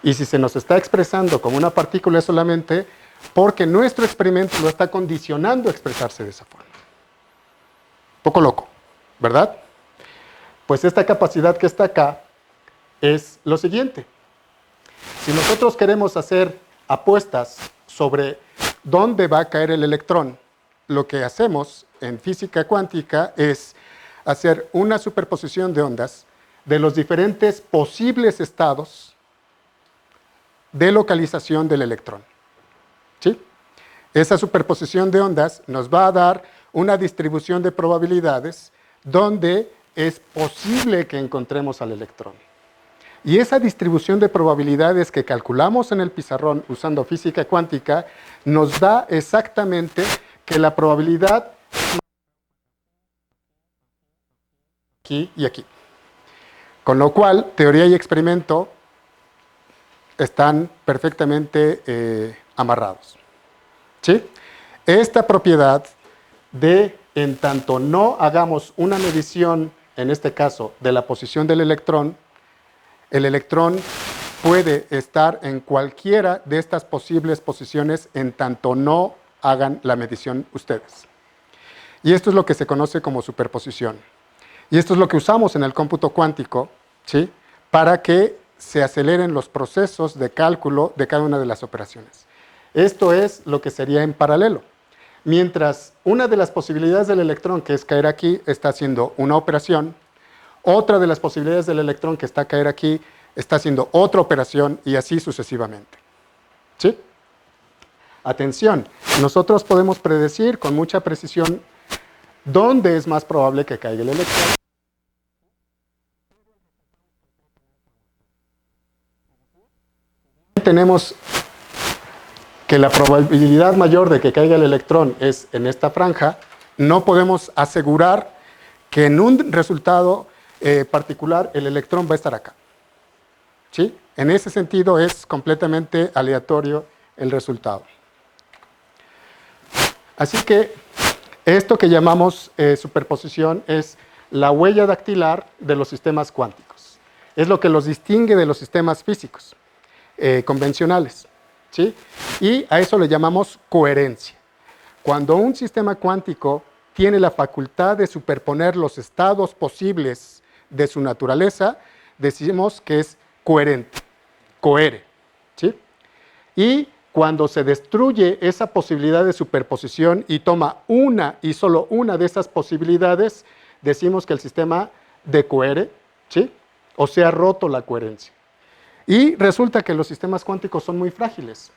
Y si se nos está expresando como una partícula es solamente porque nuestro experimento lo está condicionando a expresarse de esa forma. Poco loco, ¿verdad? Pues esta capacidad que está acá es lo siguiente. Si nosotros queremos hacer apuestas sobre dónde va a caer el electrón, lo que hacemos en física cuántica es hacer una superposición de ondas de los diferentes posibles estados de localización del electrón. ¿Sí? Esa superposición de ondas nos va a dar una distribución de probabilidades donde es posible que encontremos al electrón. Y esa distribución de probabilidades que calculamos en el pizarrón usando física cuántica nos da exactamente que la probabilidad aquí y aquí. Con lo cual, teoría y experimento están perfectamente amarrados. ¿sí? Esta propiedad de, en tanto no hagamos una medición, en este caso, de la posición del electrón, el electrón puede estar en cualquiera de estas posibles posiciones en tanto no hagan la medición ustedes. Y esto es lo que se conoce como superposición. Y esto es lo que usamos en el cómputo cuántico, ¿sí? Para que se aceleren los procesos de cálculo de cada una de las operaciones. Esto es lo que sería en paralelo. Mientras una de las posibilidades del electrón, que es caer aquí, está haciendo una operación, otra de las posibilidades del electrón que está a caer aquí está haciendo otra operación y así sucesivamente. ¿Sí? Atención, nosotros podemos predecir con mucha precisión dónde es más probable que caiga el electrón. Tenemos que la probabilidad mayor de que caiga el electrón es en esta franja. No podemos asegurar que en un resultado particular el electrón va a estar acá. ¿Sí? En ese sentido es completamente aleatorio el resultado. Así que esto que llamamos superposición es la huella dactilar de los sistemas cuánticos. Es lo que los distingue de los sistemas físicos convencionales. ¿Sí? Y a eso le llamamos coherencia. Cuando un sistema cuántico tiene la facultad de superponer los estados posibles de su naturaleza, decimos que es coherente, cohere. ¿Sí? Y cuando se destruye esa posibilidad de superposición y toma una y solo una de esas posibilidades, decimos que el sistema decohere, ¿sí? O se ha roto la coherencia. Y resulta que los sistemas cuánticos son muy frágiles,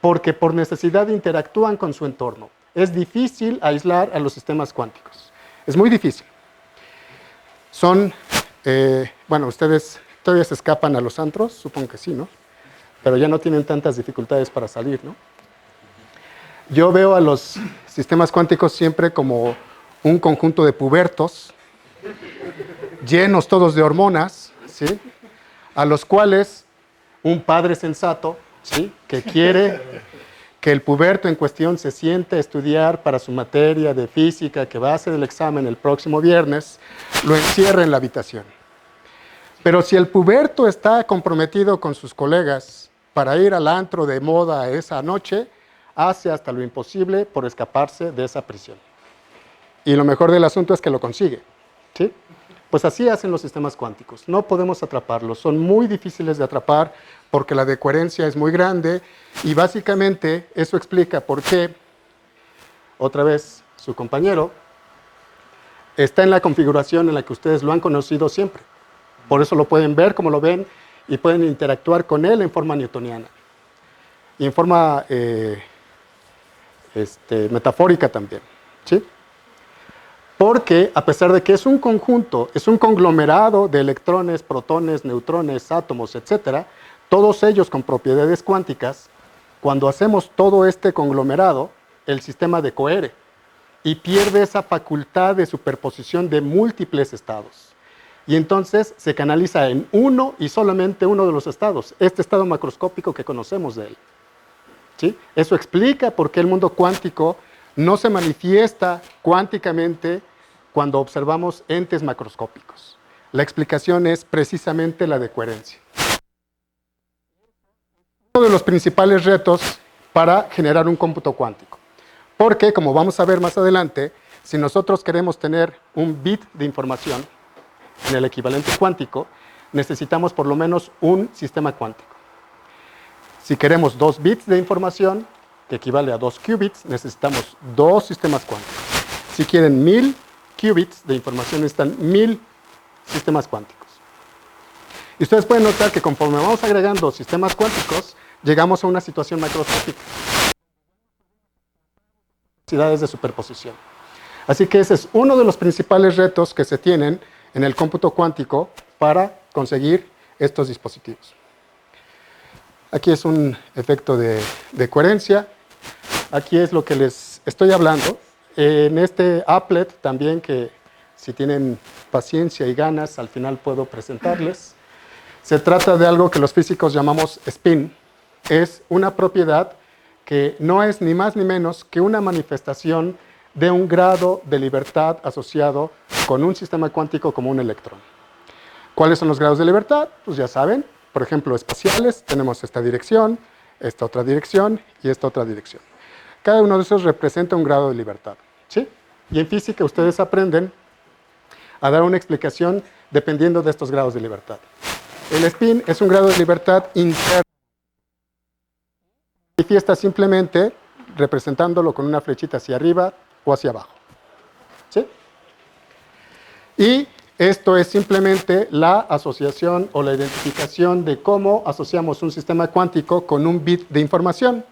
porque por necesidad interactúan con su entorno. Es difícil aislar a los sistemas cuánticos. Es muy difícil. Son, bueno, ustedes todavía se escapan a los antros, supongo que sí, ¿no? Pero ya no tienen tantas dificultades para salir, ¿no? Yo veo a los sistemas cuánticos siempre como un conjunto de pubertos, llenos todos de hormonas, ¿sí? A los cuales un padre sensato, ¿sí? Que quiere que el puberto en cuestión se siente a estudiar para su materia de física, que va a hacer el examen el próximo viernes, lo encierra en la habitación. Pero si el puberto está comprometido con sus colegas para ir al antro de moda esa noche, hace hasta lo imposible por escaparse de esa prisión. Y lo mejor del asunto es que lo consigue, ¿sí? Pues así hacen los sistemas cuánticos. No podemos atraparlos, son muy difíciles de atrapar porque la decoherencia es muy grande y básicamente eso explica por qué, otra vez, su compañero está en la configuración en la que ustedes lo han conocido siempre. Por eso lo pueden ver como lo ven y pueden interactuar con él en forma newtoniana. Y en forma metafórica también, ¿sí? Porque a pesar de que es un conjunto, es un conglomerado de electrones, protones, neutrones, átomos, etc., todos ellos con propiedades cuánticas, cuando hacemos todo este conglomerado, el sistema decohere y pierde esa facultad de superposición de múltiples estados. Y entonces se canaliza en uno y solamente uno de los estados, este estado macroscópico que conocemos de él. ¿Sí? Eso explica por qué el mundo cuántico no se manifiesta cuánticamente cuando observamos entes macroscópicos. La explicación es precisamente la decoherencia. Uno de los principales retos para generar un cómputo cuántico. Porque, como vamos a ver más adelante, si nosotros queremos tener un bit de información en el equivalente cuántico, necesitamos por lo menos un sistema cuántico. Si queremos 2 bits de información, que equivale a 2 qubits, necesitamos 2 sistemas cuánticos. Si quieren 1000 qubits de información, necesitan 1000 sistemas cuánticos. Y ustedes pueden notar que conforme vamos agregando sistemas cuánticos, llegamos a una situación macroscópica. Capacidades de superposición. Así que ese es uno de los principales retos que se tienen en el cómputo cuántico para conseguir estos dispositivos. Aquí es un efecto de coherencia. Aquí es lo que les estoy hablando. En este applet también, que si tienen paciencia y ganas, al final puedo presentarles. Se trata de algo que los físicos llamamos spin. Es una propiedad que no es ni más ni menos que una manifestación de un grado de libertad asociado con un sistema cuántico como un electrón. ¿Cuáles son los grados de libertad? Pues ya saben, por ejemplo, espaciales, tenemos esta dirección, esta otra dirección y esta otra dirección. Cada uno de esos representa un grado de libertad, ¿sí? Y en física ustedes aprenden a dar una explicación dependiendo de estos grados de libertad. El spin es un grado de libertad interno. Manifiesta simplemente representándolo con una flechita hacia arriba o hacia abajo, ¿sí? Y esto es simplemente la asociación o la identificación de cómo asociamos un sistema cuántico con un bit de información.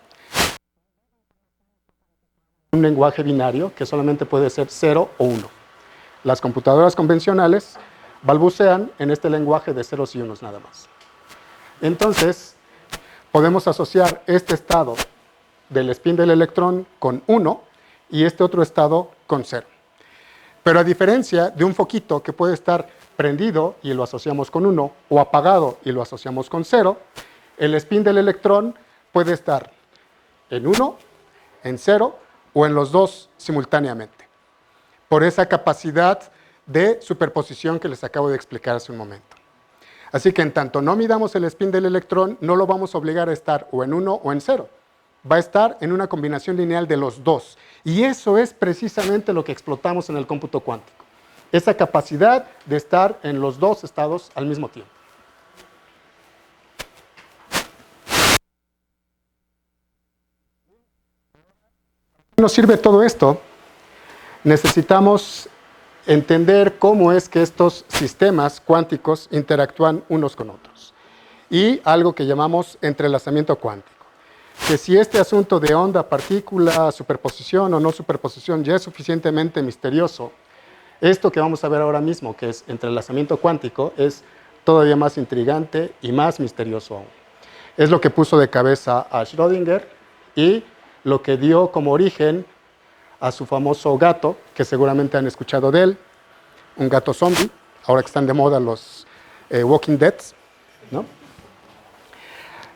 Un lenguaje binario que solamente puede ser 0 o 1. Las computadoras convencionales balbucean en este lenguaje de ceros y unos nada más. Entonces, podemos asociar este estado del spin del electrón con 1 y este otro estado con 0. Pero a diferencia de un foquito que puede estar prendido y lo asociamos con 1 o apagado y lo asociamos con 0, el spin del electrón puede estar en 1, en 0 o en los dos simultáneamente, por esa capacidad de superposición que les acabo de explicar hace un momento. Así que en tanto no midamos el spin del electrón, no lo vamos a obligar a estar o en 1 o en 0. Va a estar en una combinación lineal de los dos. Y eso es precisamente lo que explotamos en el cómputo cuántico. Esa capacidad de estar en los dos estados al mismo tiempo. ¿Qué nos sirve todo esto? Necesitamos entender cómo es que estos sistemas cuánticos interactúan unos con otros. Y algo que llamamos entrelazamiento cuántico. Que si este asunto de onda, partícula, superposición o no superposición ya es suficientemente misterioso, esto que vamos a ver ahora mismo, que es entrelazamiento cuántico, es todavía más intrigante y más misterioso aún. Es lo que puso de cabeza a Schrödinger y lo que dio como origen a su famoso gato, que seguramente han escuchado de él, un gato zombie, ahora que están de moda los Walking Dead, ¿no?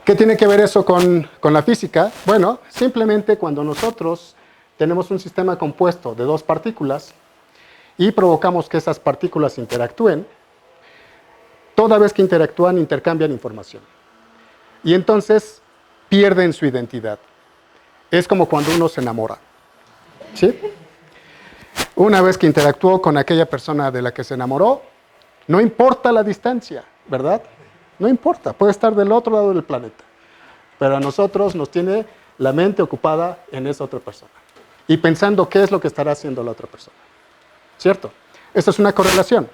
¿Qué tiene que ver eso con la física? Bueno, simplemente cuando nosotros tenemos un sistema compuesto de dos partículas y provocamos que esas partículas interactúen, toda vez que interactúan, intercambian información. Y entonces pierden su identidad. Es como cuando uno se enamora, ¿sí? Una vez que interactuó con aquella persona de la que se enamoró, no importa la distancia, ¿verdad? No importa, puede estar del otro lado del planeta. Pero a nosotros nos tiene la mente ocupada en esa otra persona. Y pensando qué es lo que estará haciendo la otra persona. ¿Cierto? Esta es una correlación.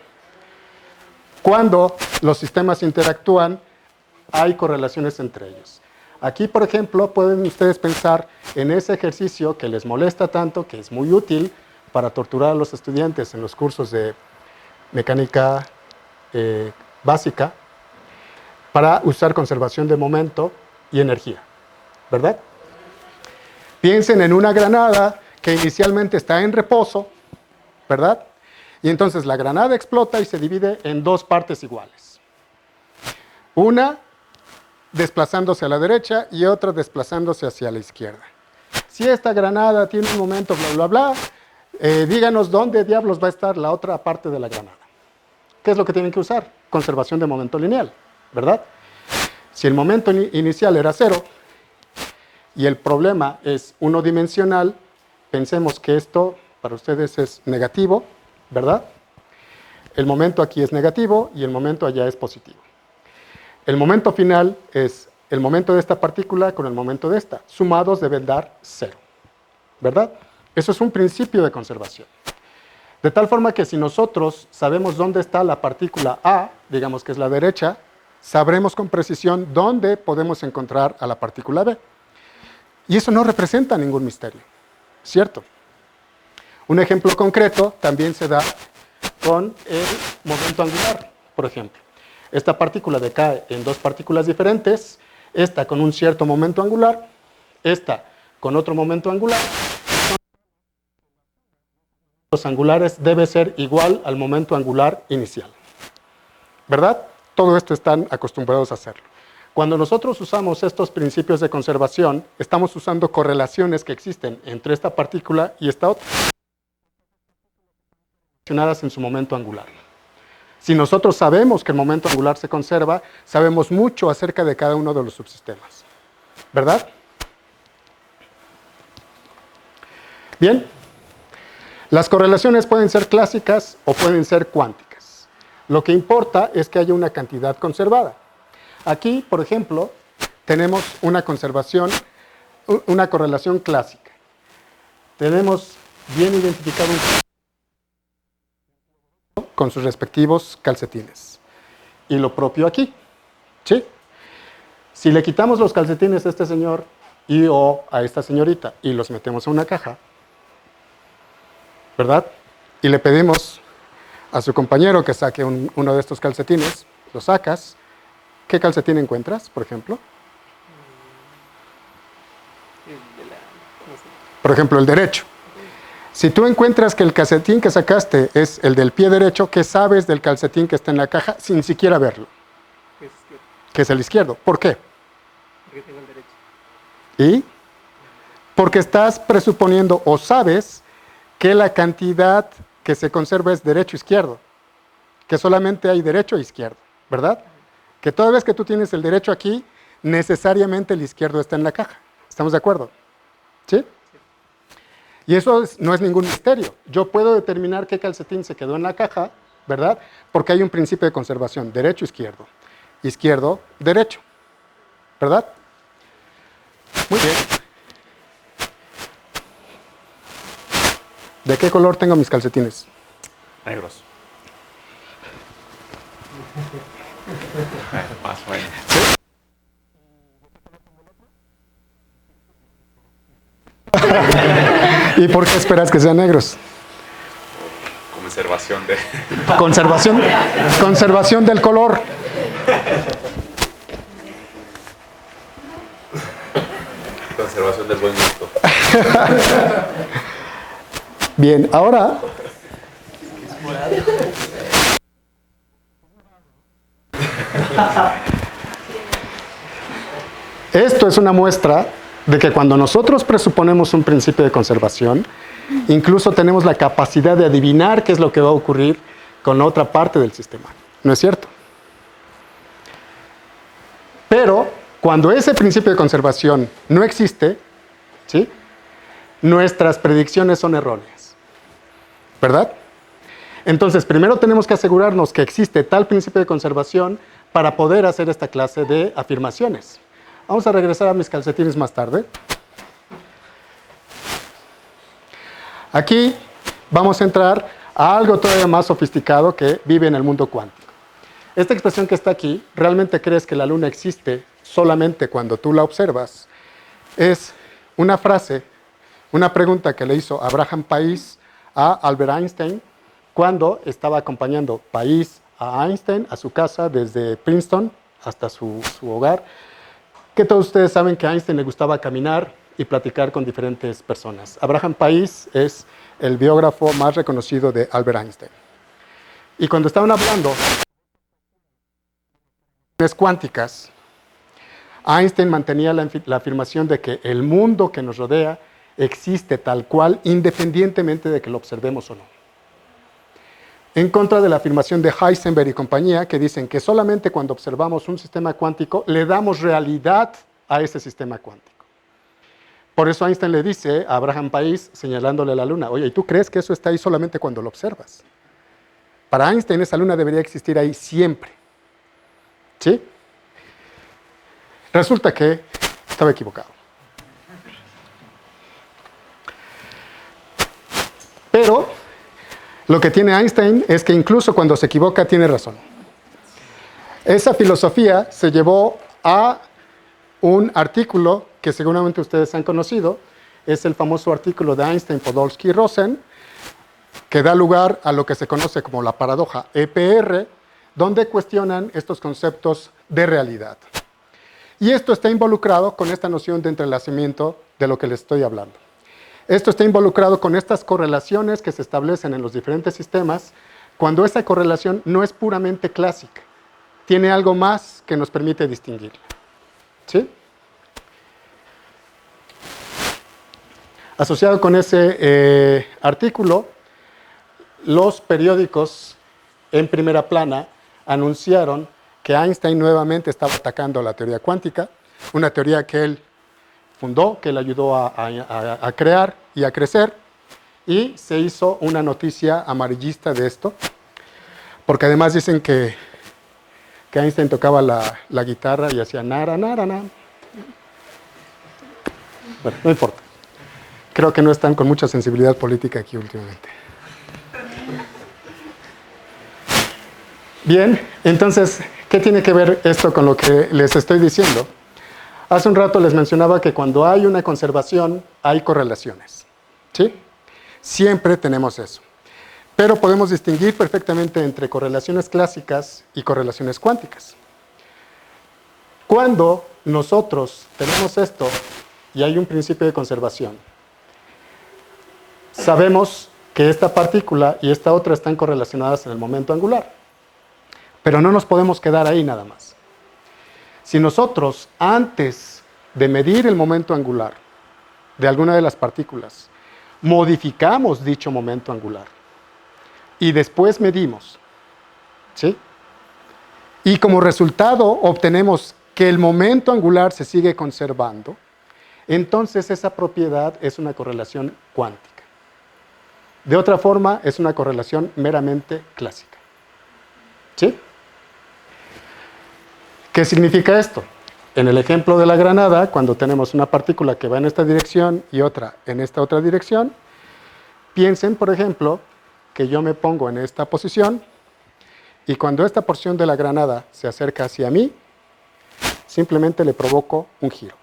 Cuando los sistemas interactúan, hay correlaciones entre ellos. Aquí, por ejemplo, pueden ustedes pensar en ese ejercicio que les molesta tanto, que es muy útil para torturar a los estudiantes en los cursos de mecánica básica, para usar conservación de momento y energía, ¿verdad? Piensen en una granada que inicialmente está en reposo, ¿verdad? Y entonces la granada explota y se divide en dos partes iguales. Una desplazándose a la derecha y otra desplazándose hacia la izquierda. Si esta granada tiene un momento bla, bla, bla, díganos dónde diablos va a estar la otra parte de la granada. ¿Qué es lo que tienen que usar? Conservación de momento lineal, ¿verdad? Si el momento inicial era 0 y el problema es unidimensional, pensemos que esto para ustedes es negativo, ¿verdad? El momento aquí es negativo y el momento allá es positivo. El momento final es el momento de esta partícula con el momento de esta. Sumados deben dar 0, ¿verdad? Eso es un principio de conservación. De tal forma que si nosotros sabemos dónde está la partícula A, digamos que es la derecha, sabremos con precisión dónde podemos encontrar a la partícula B. Y eso no representa ningún misterio, ¿cierto? Un ejemplo concreto también se da con el momento angular, por ejemplo. Esta partícula decae en dos partículas diferentes, esta con un cierto momento angular, esta con otro momento angular. Los angulares debe ser igual al momento angular inicial, ¿verdad? Todo esto están acostumbrados a hacerlo. Cuando nosotros usamos estos principios de conservación, estamos usando correlaciones que existen entre esta partícula y esta otra, relacionadas en su momento angular. Si nosotros sabemos que el momento angular se conserva, sabemos mucho acerca de cada uno de los subsistemas. ¿Verdad? Bien. Las correlaciones pueden ser clásicas o pueden ser cuánticas. Lo que importa es que haya una cantidad conservada. Aquí, por ejemplo, tenemos una correlación clásica. Tenemos bien identificado un con sus respectivos calcetines. Y lo propio aquí. ¿Sí? Si le quitamos los calcetines a este señor o a esta señorita y los metemos en una caja, ¿verdad? Y le pedimos a su compañero que saque uno de estos calcetines, lo sacas. ¿Qué calcetín encuentras, por ejemplo? Por ejemplo, el derecho. Si tú encuentras que el calcetín que sacaste es el del pie derecho, ¿qué sabes del calcetín que está en la caja sin siquiera verlo? Que es el izquierdo. ¿Por qué? Porque tengo el derecho. ¿Y? Porque estás presuponiendo o sabes que la cantidad que se conserva es derecho-izquierdo. Que solamente hay derecho e izquierdo, ¿verdad? Que toda vez que tú tienes el derecho aquí, necesariamente el izquierdo está en la caja. ¿Estamos de acuerdo? ¿Sí? Y eso no es ningún misterio. Yo puedo determinar qué calcetín se quedó en la caja, ¿verdad? Porque hay un principio de conservación, derecho-izquierdo, izquierdo-derecho, ¿verdad? Muy bien. ¿De qué color tengo mis calcetines? Negros. Más o menos. ¿Y por qué esperas que sean negros? Conservación de... Conservación del color. Conservación del buen gusto. Bien, ahora... Esto es una muestra de que cuando nosotros presuponemos un principio de conservación, incluso tenemos la capacidad de adivinar qué es lo que va a ocurrir con otra parte del sistema. ¿No es cierto? Pero cuando ese principio de conservación no existe, ¿sí?, nuestras predicciones son erróneas. ¿Verdad? Entonces, primero tenemos que asegurarnos que existe tal principio de conservación para poder hacer esta clase de afirmaciones. Vamos a regresar a mis calcetines más tarde. Aquí vamos a entrar a algo todavía más sofisticado que vive en el mundo cuántico. Esta expresión que está aquí, ¿realmente crees que la luna existe solamente cuando tú la observas? Es una frase, una pregunta que le hizo Abraham Pais a Albert Einstein cuando estaba acompañando Pais a Einstein a su casa desde Princeton hasta su hogar, que todos ustedes saben que a Einstein le gustaba caminar y platicar con diferentes personas. Abraham Pais es el biógrafo más reconocido de Albert Einstein. Y cuando estaban hablando de cuánticas, Einstein mantenía la afirmación de que el mundo que nos rodea existe tal cual, independientemente de que lo observemos o no. En contra de la afirmación de Heisenberg y compañía, que dicen que solamente cuando observamos un sistema cuántico le damos realidad a ese sistema cuántico. Por eso Einstein le dice a Abraham Pais, señalándole a la luna, oye, ¿y tú crees que eso está ahí solamente cuando lo observas? Para Einstein esa luna debería existir ahí siempre. ¿Sí? Resulta que estaba equivocado. Pero lo que tiene Einstein es que incluso cuando se equivoca tiene razón. Esa filosofía se llevó a un artículo que seguramente ustedes han conocido, es el famoso artículo de Einstein, Podolsky y Rosen, que da lugar a lo que se conoce como la paradoja EPR, donde cuestionan estos conceptos de realidad. Y esto está involucrado con esta noción de entrelazamiento de lo que les estoy hablando. Esto está involucrado con estas correlaciones que se establecen en los diferentes sistemas, cuando esa correlación no es puramente clásica, tiene algo más que nos permite distinguirla. ¿Sí? Asociado con ese artículo, los periódicos en primera plana anunciaron que Einstein nuevamente estaba atacando la teoría cuántica, una teoría que él fundó, que él ayudó a crear y a crecer, y se hizo una noticia amarillista de esto, porque además dicen que Einstein tocaba la guitarra y hacía nara, nara, nara. Bueno, no importa. Creo que no están con mucha sensibilidad política aquí últimamente. Bien, entonces, ¿qué tiene que ver esto con lo que les estoy diciendo? Hace un rato les mencionaba que cuando hay una conservación, hay correlaciones. ¿Sí? Siempre tenemos eso. Pero podemos distinguir perfectamente entre correlaciones clásicas y correlaciones cuánticas. Cuando nosotros tenemos esto y hay un principio de conservación, sabemos que esta partícula y esta otra están correlacionadas en el momento angular. Pero no nos podemos quedar ahí nada más. Si nosotros, antes de medir el momento angular de alguna de las partículas, modificamos dicho momento angular y después medimos, ¿sí? Y como resultado obtenemos que el momento angular se sigue conservando, entonces esa propiedad es una correlación cuántica. De otra forma, es una correlación meramente clásica. ¿Sí? ¿Qué significa esto? En el ejemplo de la granada, cuando tenemos una partícula que va en esta dirección y otra en esta otra dirección, piensen, por ejemplo, que yo me pongo en esta posición y cuando esta porción de la granada se acerca hacia mí, simplemente le provoco un giro.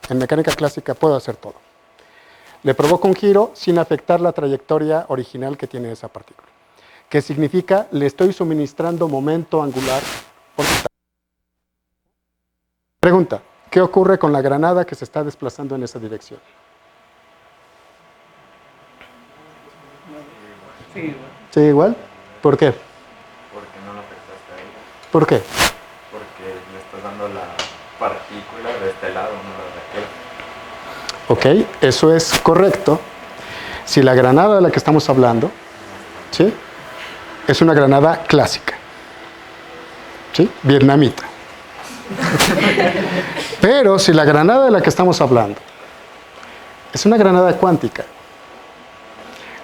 En mecánica clásica puedo hacer todo. Le provoco un giro sin afectar la trayectoria original que tiene esa partícula. ¿Qué significa? Le estoy suministrando momento angular orbital. Pregunta, ¿qué ocurre con la granada que se está desplazando en esa dirección? Sí, igual. ¿Sí, igual? ¿Por qué? Porque no lo afectaste ahí. ¿Por qué? Porque le estás dando la partícula de este lado, no la de aquel. Ok, eso es correcto. Si la granada de la que estamos hablando, ¿sí?, es una granada clásica, ¿sí?, vietnamita. Pero si la granada de la que estamos hablando es una granada cuántica,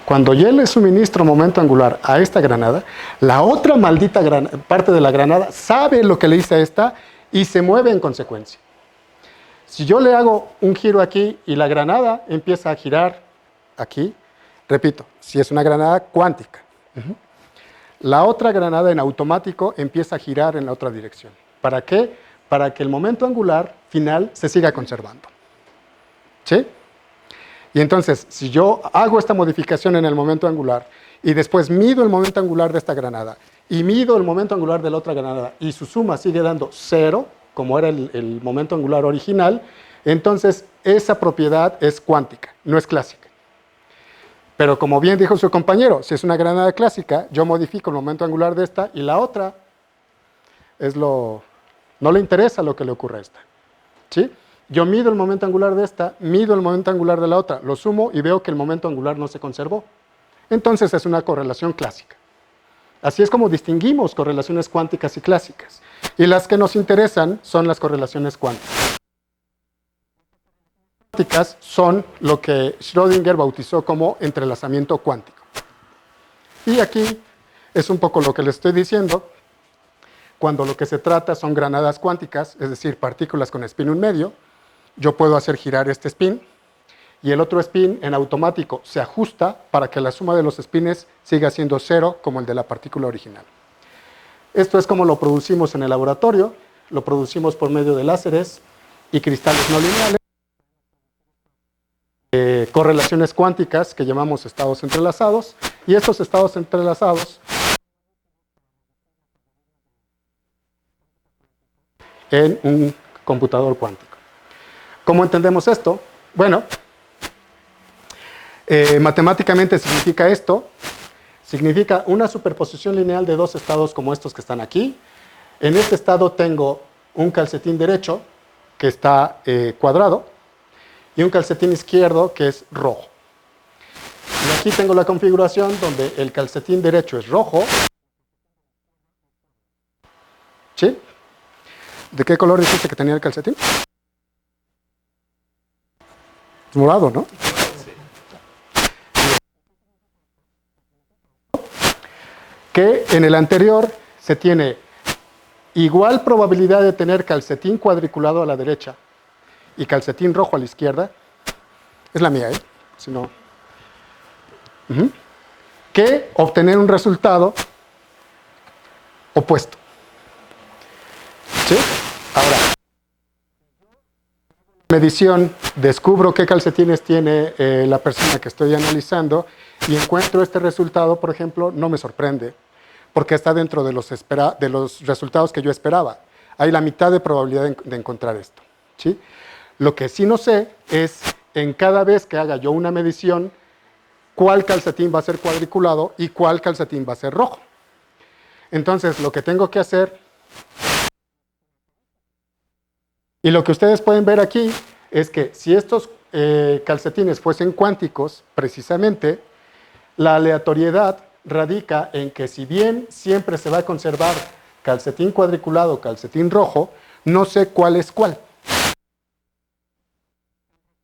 cuando yo le suministro momento angular a esta granada, la otra maldita parte de la granada sabe lo que le hice a esta y se mueve en consecuencia. Si yo le hago un giro aquí y la granada empieza a girar aquí, repito, si es una granada cuántica, la otra granada en automático empieza a girar en la otra dirección. ¿Para qué? Para que el momento angular final se siga conservando. ¿Sí? Y entonces, si yo hago esta modificación en el momento angular y después mido el momento angular de esta granada y mido el momento angular de la otra granada y su suma sigue dando 0, como era el momento angular original, entonces esa propiedad es cuántica, no es clásica. Pero como bien dijo su compañero, si es una granada clásica, yo modifico el momento angular de esta y la otra no le interesa lo que le ocurre a esta. ¿Sí? Yo mido el momento angular de esta, mido el momento angular de la otra, lo sumo y veo que el momento angular no se conservó. Entonces es una correlación clásica. Así es como distinguimos correlaciones cuánticas y clásicas. Y las que nos interesan son las correlaciones cuánticas. Cuánticas son lo que Schrödinger bautizó como entrelazamiento cuántico. Y aquí es un poco lo que les estoy diciendo. Cuando lo que se trata son granadas cuánticas, es decir, partículas con spin 1/2, yo puedo hacer girar este spin y el otro spin en automático se ajusta para que la suma de los spines siga siendo 0 como el de la partícula original. Esto es como lo producimos en el laboratorio, lo producimos por medio de láseres y cristales no lineales, correlaciones cuánticas que llamamos estados entrelazados, y estos estados entrelazados en un computador cuántico. ¿Cómo entendemos esto? Bueno, matemáticamente significa esto, significa una superposición lineal de dos estados como estos que están aquí. En este estado tengo un calcetín derecho que está cuadrado y un calcetín izquierdo que es rojo. Y aquí tengo la configuración donde el calcetín derecho es rojo. ¿Sí? ¿De qué color dijiste que tenía el calcetín? Es morado, ¿no? Que en el anterior se tiene igual probabilidad de tener calcetín cuadriculado a la derecha y calcetín rojo a la izquierda. Es la mía, ¿eh? Si no... que obtener un resultado opuesto. ¿Sí? Ahora, medición, descubro qué calcetines tiene la persona que estoy analizando y encuentro este resultado, por ejemplo, no me sorprende, porque está dentro de los resultados que yo esperaba. Hay la mitad de probabilidad de encontrar esto. ¿Sí? Lo que sí no sé es, en cada vez que haga yo una medición, cuál calcetín va a ser cuadriculado y cuál calcetín va a ser rojo. Entonces, lo que tengo que hacer, y lo que ustedes pueden ver aquí, es que si estos calcetines fuesen cuánticos, precisamente, la aleatoriedad radica en que si bien siempre se va a conservar calcetín cuadriculado, calcetín rojo, no sé cuál es cuál.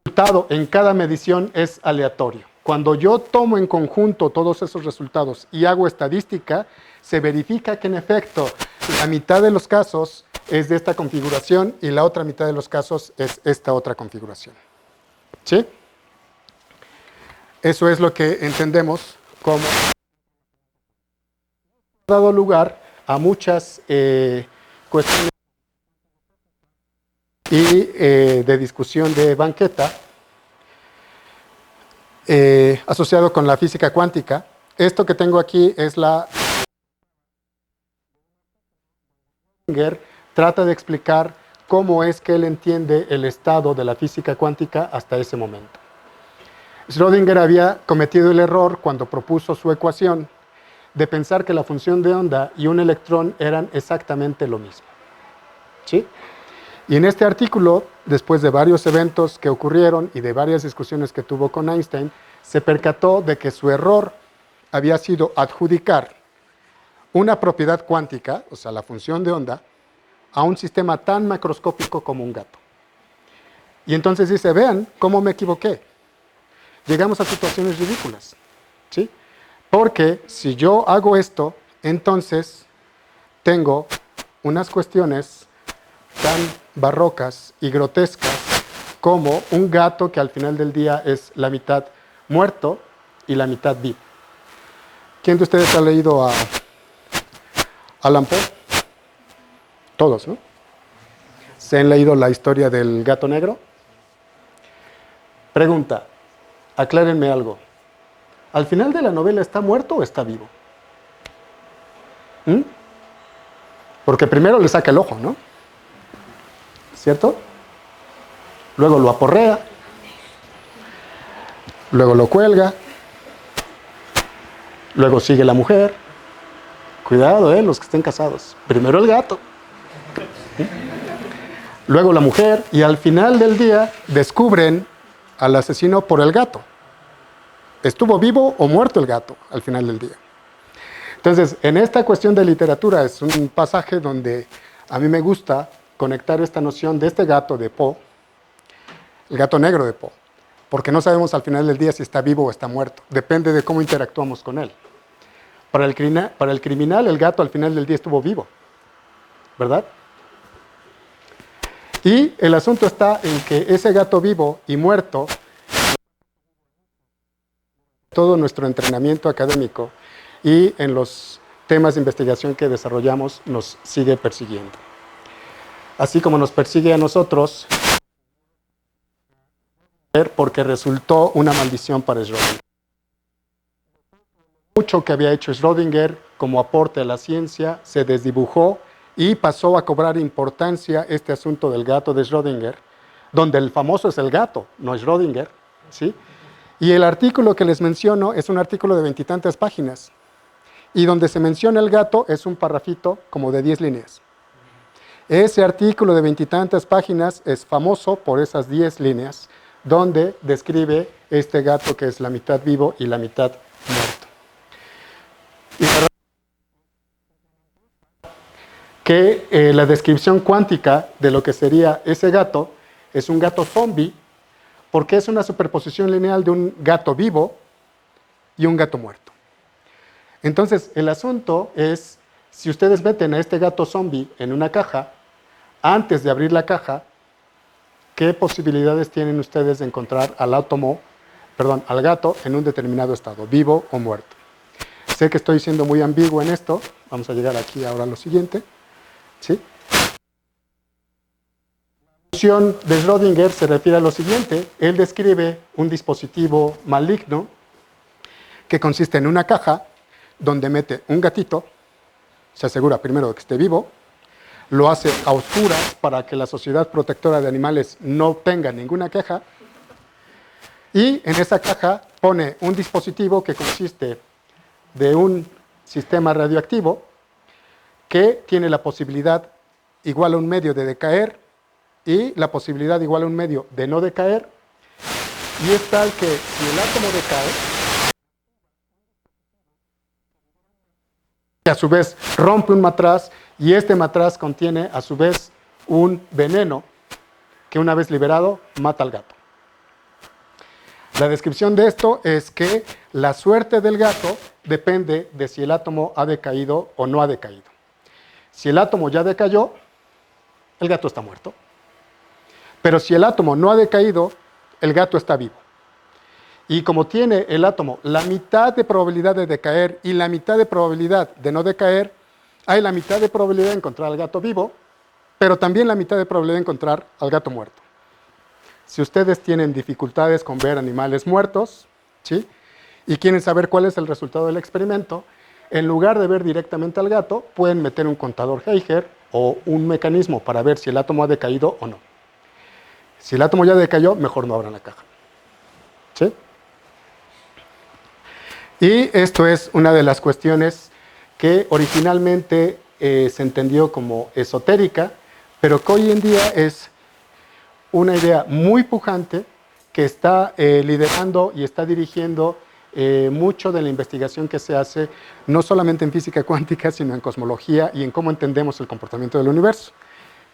El resultado en cada medición es aleatorio. Cuando yo tomo en conjunto todos esos resultados y hago estadística, se verifica que en efecto la mitad de los casos es de esta configuración y la otra mitad de los casos es esta otra configuración. ¿Sí? Eso es lo que entendemos como ha dado lugar a muchas cuestiones y de discusión de banqueta asociado con la física cuántica. Esto que tengo aquí es la... trata de explicar cómo es que él entiende el estado de la física cuántica hasta ese momento. Schrödinger había cometido el error cuando propuso su ecuación de pensar que la función de onda y un electrón eran exactamente lo mismo. ¿Sí? Y en este artículo, después de varios eventos que ocurrieron y de varias discusiones que tuvo con Einstein, se percató de que su error había sido adjudicar una propiedad cuántica, o sea, la función de onda, a un sistema tan macroscópico como un gato. Y entonces dice, vean cómo me equivoqué. Llegamos a situaciones ridículas, ¿sí? Porque si yo hago esto, entonces tengo unas cuestiones tan barrocas y grotescas como un gato que al final del día es la mitad muerto y la mitad vivo. ¿Quién de ustedes ha leído a Allan Poe? Todos, ¿no? ¿Se han leído la historia del gato negro? Pregunta, aclárenme algo. ¿Al final de la novela está muerto o está vivo? Porque primero le saca el ojo, ¿no? ¿Cierto? Luego lo aporrea, luego lo cuelga, luego sigue la mujer. Cuidado, los que estén casados. Primero el gato, luego la mujer, y al final del día descubren al asesino por el gato. ¿Estuvo vivo o muerto el gato al final del día? Entonces, en esta cuestión de literatura es un pasaje donde a mí me gusta conectar esta noción de este gato de Poe, el gato negro de Poe, porque no sabemos al final del día si está vivo o está muerto. Depende de cómo interactuamos con él. Para el criminal, el gato al final del día estuvo vivo, ¿verdad? Y el asunto está en que ese gato vivo y muerto, todo nuestro entrenamiento académico y en los temas de investigación que desarrollamos nos sigue persiguiendo. Así como nos persigue a nosotros, porque resultó una maldición para Schrödinger. Mucho que había hecho Schrödinger como aporte a la ciencia se desdibujó y pasó a cobrar importancia este asunto del gato de Schrödinger, donde el famoso es el gato, no Schrödinger, ¿sí? Y el artículo que les menciono es un artículo de 20 y tantas páginas, y donde se menciona el gato es un parrafito como de 10 líneas. Ese artículo de 20 y tantas páginas es famoso por esas 10 líneas, donde describe este gato que es la mitad vivo y la mitad muerto. Y que la descripción cuántica de lo que sería ese gato es un gato zombie, porque es una superposición lineal de un gato vivo y un gato muerto. Entonces, el asunto es, si ustedes meten a este gato zombie en una caja, antes de abrir la caja, ¿qué posibilidades tienen ustedes de encontrar al gato en un determinado estado, vivo o muerto? Sé que estoy siendo muy ambiguo en esto. Vamos a llegar aquí ahora a lo siguiente. ¿Sí? La función de Schrödinger se refiere a lo siguiente. Él describe un dispositivo maligno que consiste en una caja donde mete un gatito, se asegura primero de que esté vivo, lo hace a oscuras para que la Sociedad Protectora de Animales no tenga ninguna queja, y en esa caja pone un dispositivo que consiste de un sistema radioactivo que tiene la posibilidad igual a un medio de decaer y la posibilidad igual a un medio de no decaer, y es tal que si el átomo decae, que a su vez rompe un matraz, y este matraz contiene a su vez un veneno que una vez liberado mata al gato. La descripción de esto es que la suerte del gato depende de si el átomo ha decaído o no ha decaído. Si el átomo ya decayó, el gato está muerto. Pero si el átomo no ha decaído, el gato está vivo. Y como tiene el átomo la mitad de probabilidad de decaer y la mitad de probabilidad de no decaer, hay la mitad de probabilidad de encontrar al gato vivo, pero también la mitad de probabilidad de encontrar al gato muerto. Si ustedes tienen dificultades con ver animales muertos, ¿sí?, y quieren saber cuál es el resultado del experimento, en lugar de ver directamente al gato, pueden meter un contador Geiger o un mecanismo para ver si el átomo ha decaído o no. Si el átomo ya decayó, mejor no abran la caja. ¿Sí? Y esto es una de las cuestiones que originalmente se entendió como esotérica, pero que hoy en día es una idea muy pujante que está liderando y está dirigiendo mucho de la investigación que se hace, no solamente en física cuántica, sino en cosmología y en cómo entendemos el comportamiento del universo,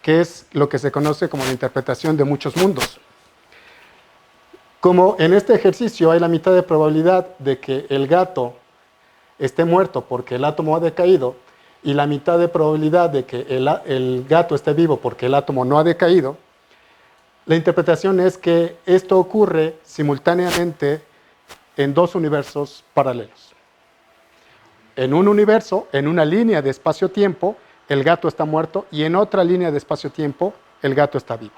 que es lo que se conoce como la interpretación de muchos mundos. Como en este ejercicio hay la mitad de probabilidad de que el gato esté muerto porque el átomo ha decaído y la mitad de probabilidad de que el gato esté vivo porque el átomo no ha decaído, la interpretación es que esto ocurre simultáneamente en dos universos paralelos. En un universo, en una línea de espacio-tiempo, el gato está muerto y en otra línea de espacio-tiempo, el gato está vivo.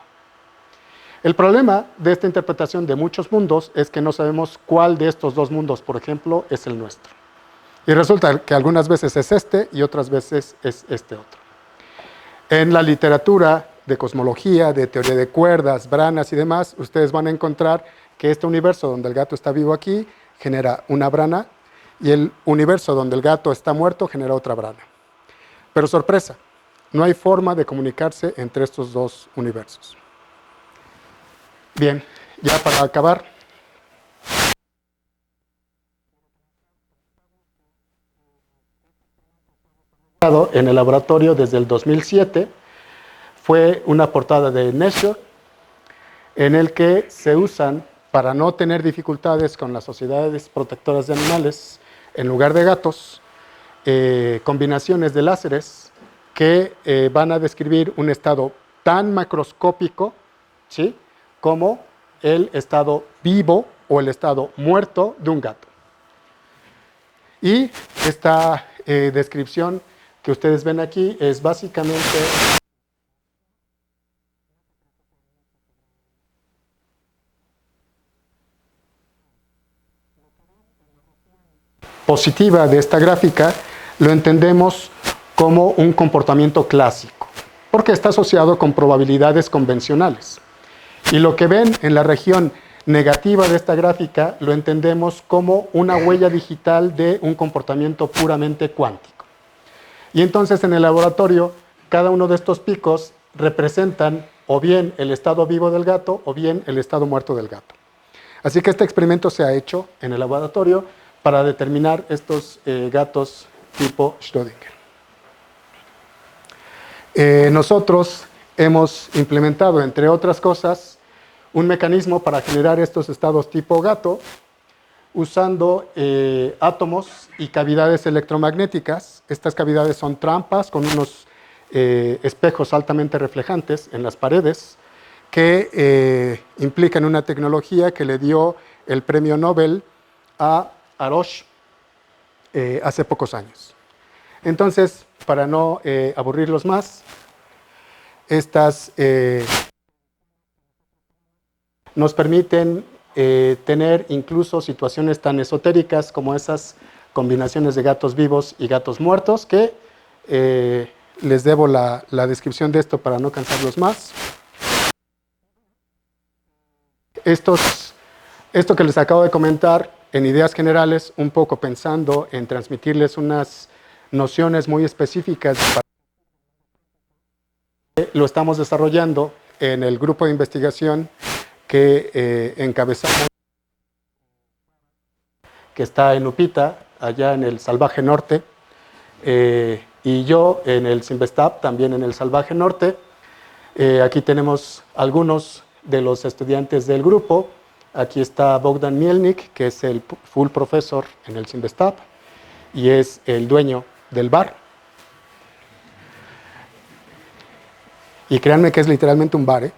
El problema de esta interpretación de muchos mundos es que no sabemos cuál de estos dos mundos, por ejemplo, es el nuestro. Y resulta que algunas veces es este y otras veces es este otro. En la literatura de cosmología, de teoría de cuerdas, branas y demás, ustedes van a encontrar que este universo donde el gato está vivo aquí genera una brana y el universo donde el gato está muerto genera otra brana. Pero sorpresa, no hay forma de comunicarse entre estos dos universos. Bien, ya para acabar. En el laboratorio desde el 2007 fue una portada de Nature en el que se usan, para no tener dificultades con las sociedades protectoras de animales, en lugar de gatos, combinaciones de láseres que van a describir un estado tan macroscópico, ¿sí?, como el estado vivo o el estado muerto de un gato. Y esta descripción que ustedes ven aquí es básicamente positiva de esta gráfica. Lo entendemos como un comportamiento clásico, porque está asociado con probabilidades convencionales. Y lo que ven en la región negativa de esta gráfica lo entendemos como una huella digital de un comportamiento puramente cuántico. Y entonces en el laboratorio cada uno de estos picos representan o bien el estado vivo del gato o bien el estado muerto del gato. Así que este experimento se ha hecho en el laboratorio para determinar estos gatos tipo Schrödinger. Nosotros hemos implementado, entre otras cosas, un mecanismo para generar estos estados tipo gato usando átomos y cavidades electromagnéticas. Estas cavidades son trampas con unos espejos altamente reflejantes en las paredes que implican una tecnología que le dio el premio Nobel a Haroche hace pocos años. Entonces, para no aburrirlos más, estas nos permiten tener incluso situaciones tan esotéricas como esas combinaciones de gatos vivos y gatos muertos, que les debo la descripción de esto para no cansarlos más. Esto que les acabo de comentar en ideas generales, un poco pensando en transmitirles unas nociones muy específicas. Lo estamos desarrollando en el grupo de investigación que encabezamos, que está en Upita, allá en el Salvaje Norte, y yo en el Cinvestav, también en el Salvaje Norte. Aquí tenemos algunos de los estudiantes del grupo. Aquí está Bogdan Mielnik, que es el full profesor en el Cinvestav y es el dueño del bar. Y créanme que es literalmente un bar, ¿eh?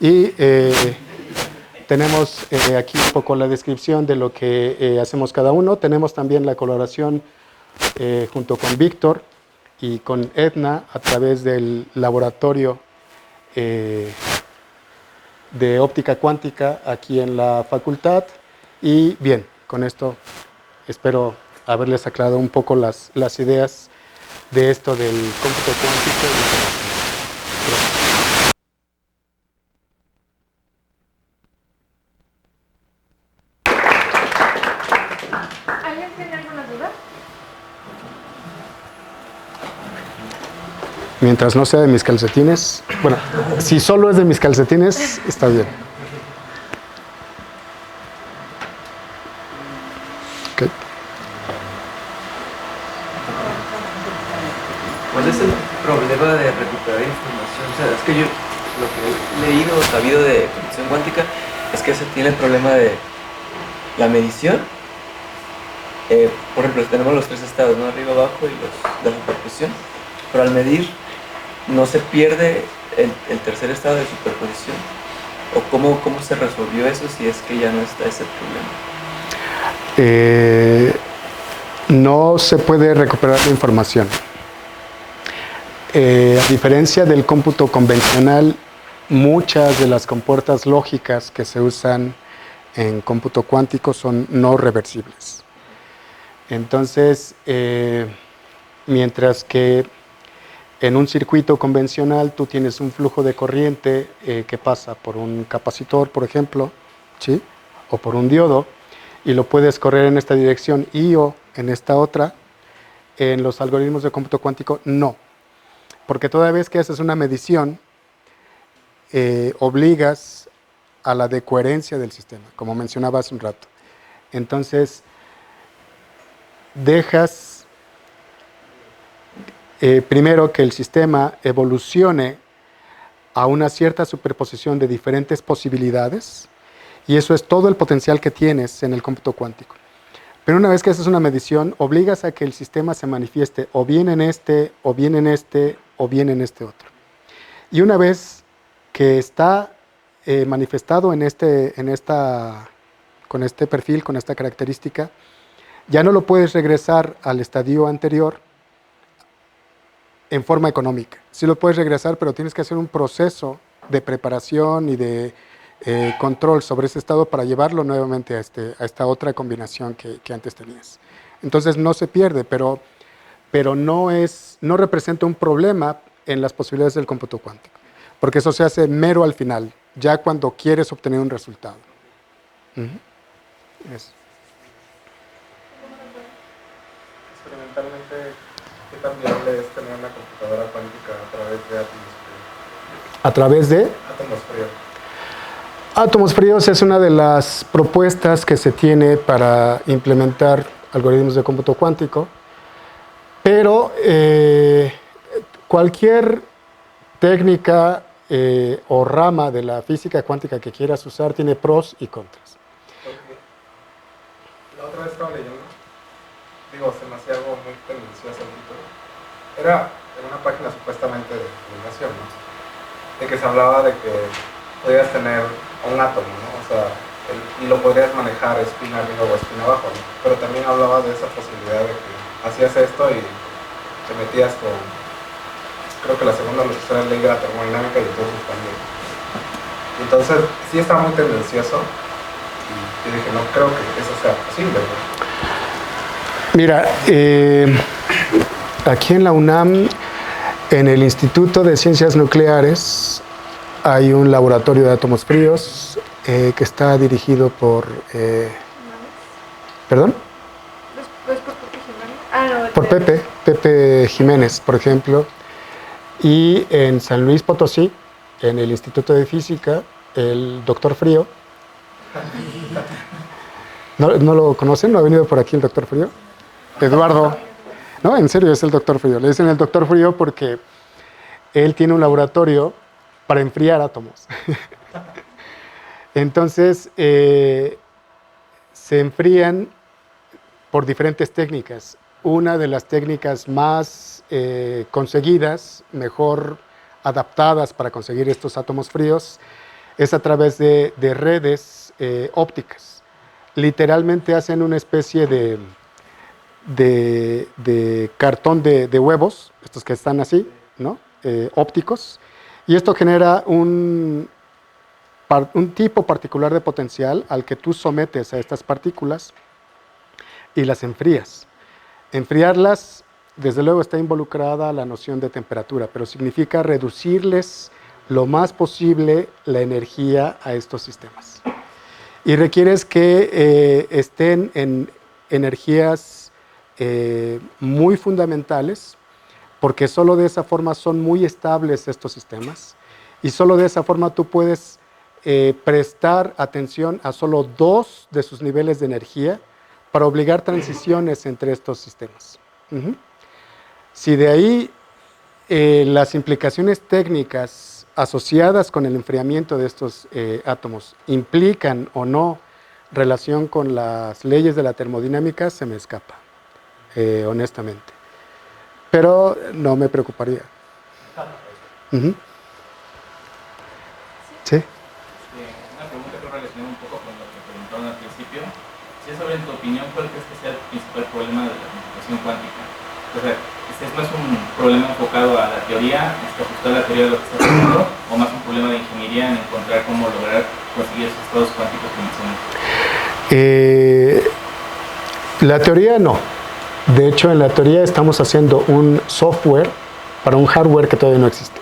Y tenemos aquí un poco la descripción de lo que hacemos cada uno. Tenemos también la colaboración junto con Víctor y con Edna a través del laboratorio de óptica cuántica aquí en la facultad. Y bien, con esto espero haberles aclarado un poco las ideas de esto del cómputo cuántico. ¿Alguien tiene alguna duda? Mientras no sea de mis calcetines, bueno, si solo es de mis calcetines, está bien. Okay. ¿Cuál es el problema de recuperar información? O sea, es que yo lo que he leído o sabido de computación cuántica es que se tiene el problema de la medición. Por ejemplo, tenemos los tres estados, ¿no? Arriba, abajo y los de la superposición. Pero al medir no se pierde el tercer estado de superposición. ¿O cómo se resolvió eso si es que ya no está ese problema? No se puede recuperar la información. A diferencia del cómputo convencional, muchas de las compuertas lógicas que se usan en cómputo cuántico son no reversibles. Entonces, mientras que en un circuito convencional tú tienes un flujo de corriente que pasa por un capacitor, por ejemplo, ¿sí? O por un diodo, y lo puedes correr en esta dirección y o en esta otra, en los algoritmos de cómputo cuántico no. Porque toda vez que haces una medición, obligas a la decoherencia del sistema, como mencionaba hace un rato. Entonces, dejas primero que el sistema evolucione a una cierta superposición de diferentes posibilidades, y eso es todo el potencial que tienes en el cómputo cuántico. Pero una vez que haces una medición, obligas a que el sistema se manifieste o bien en este, o bien en este, o bien en este otro. Y una vez que está manifestado con este perfil, con esta característica, ya no lo puedes regresar al estadio anterior en forma económica. Sí lo puedes regresar, pero tienes que hacer un proceso de preparación y de control sobre ese estado para llevarlo nuevamente a esta otra combinación que antes tenías. Entonces no se pierde, pero no representa un problema en las posibilidades del cómputo cuántico, porque eso se hace mero al final, ya cuando quieres obtener un resultado. Experimentalmente, ¿Qué tan viable es tener una computadora cuántica a través de átomos fríos? A través de Átomos fríos. átomos fríos es una de las propuestas que se tiene para implementar algoritmos de cómputo cuántico, pero cualquier técnica o rama de la física cuántica que quieras usar tiene pros y contras. Porque la otra vez estaba leyendo, digo, se me hacía algo muy tendencioso el título. Era en una página supuestamente de divulgación, ¿no? De que se hablaba de que podías tener un átomo, ¿no? O sea, y lo podrías manejar spin arriba o spin abajo, ¿no? Pero también hablaba de esa posibilidad de que hacías esto y te metías con, creo que la segunda o la tercera ley de la termodinámica y entonces también. Entonces, sí está muy tendencioso y dije, no creo que eso sea posible, ¿no? Mira, aquí en la UNAM, en el Instituto de Ciencias Nucleares, hay un laboratorio de átomos fríos que está dirigido por... ¿Perdón? ¿No es por Pepe Jiménez? Ah, no. Por Pepe Jiménez, por ejemplo. Y en San Luis Potosí, en el Instituto de Física, el doctor Frío. ¿No lo conocen? ¿No ha venido por aquí el doctor Frío? Eduardo. No, en serio, es el doctor Frío. Le dicen el doctor Frío porque él tiene un laboratorio para enfriar átomos. Entonces, se enfrían por diferentes técnicas. Una de las técnicas más conseguidas, mejor adaptadas para conseguir estos átomos fríos, es a través de redes ópticas. Literalmente hacen una especie de cartón de huevos, estos que están así, ¿no? Ópticos, y esto genera un tipo particular de potencial al que tú sometes a estas partículas y las enfrías. Enfriarlas, desde luego, está involucrada la noción de temperatura, pero significa reducirles lo más posible la energía a estos sistemas. Y requieres que estén en energías muy fundamentales, porque solo de esa forma son muy estables estos sistemas, y solo de esa forma tú puedes prestar atención a solo 2 de sus niveles de energía para obligar transiciones entre estos sistemas. Si de ahí las implicaciones técnicas asociadas con el enfriamiento de estos átomos implican o no relación con las leyes de la termodinámica, se me escapa, honestamente. Pero no me preocuparía. Sí. Una pregunta que relaciona un poco con lo que preguntaron al principio. Si es sobre en tu opinión, ¿cuál crees que sea el principal problema de la computación cuántica? O sea, ¿es más un problema enfocado a la teoría, ajustar la teoría de lo que está pasando, o más un problema de ingeniería en encontrar cómo lograr conseguir esos estados cuánticos que mencionas? La teoría no. De hecho, en la teoría estamos haciendo un software para un hardware que todavía no existe.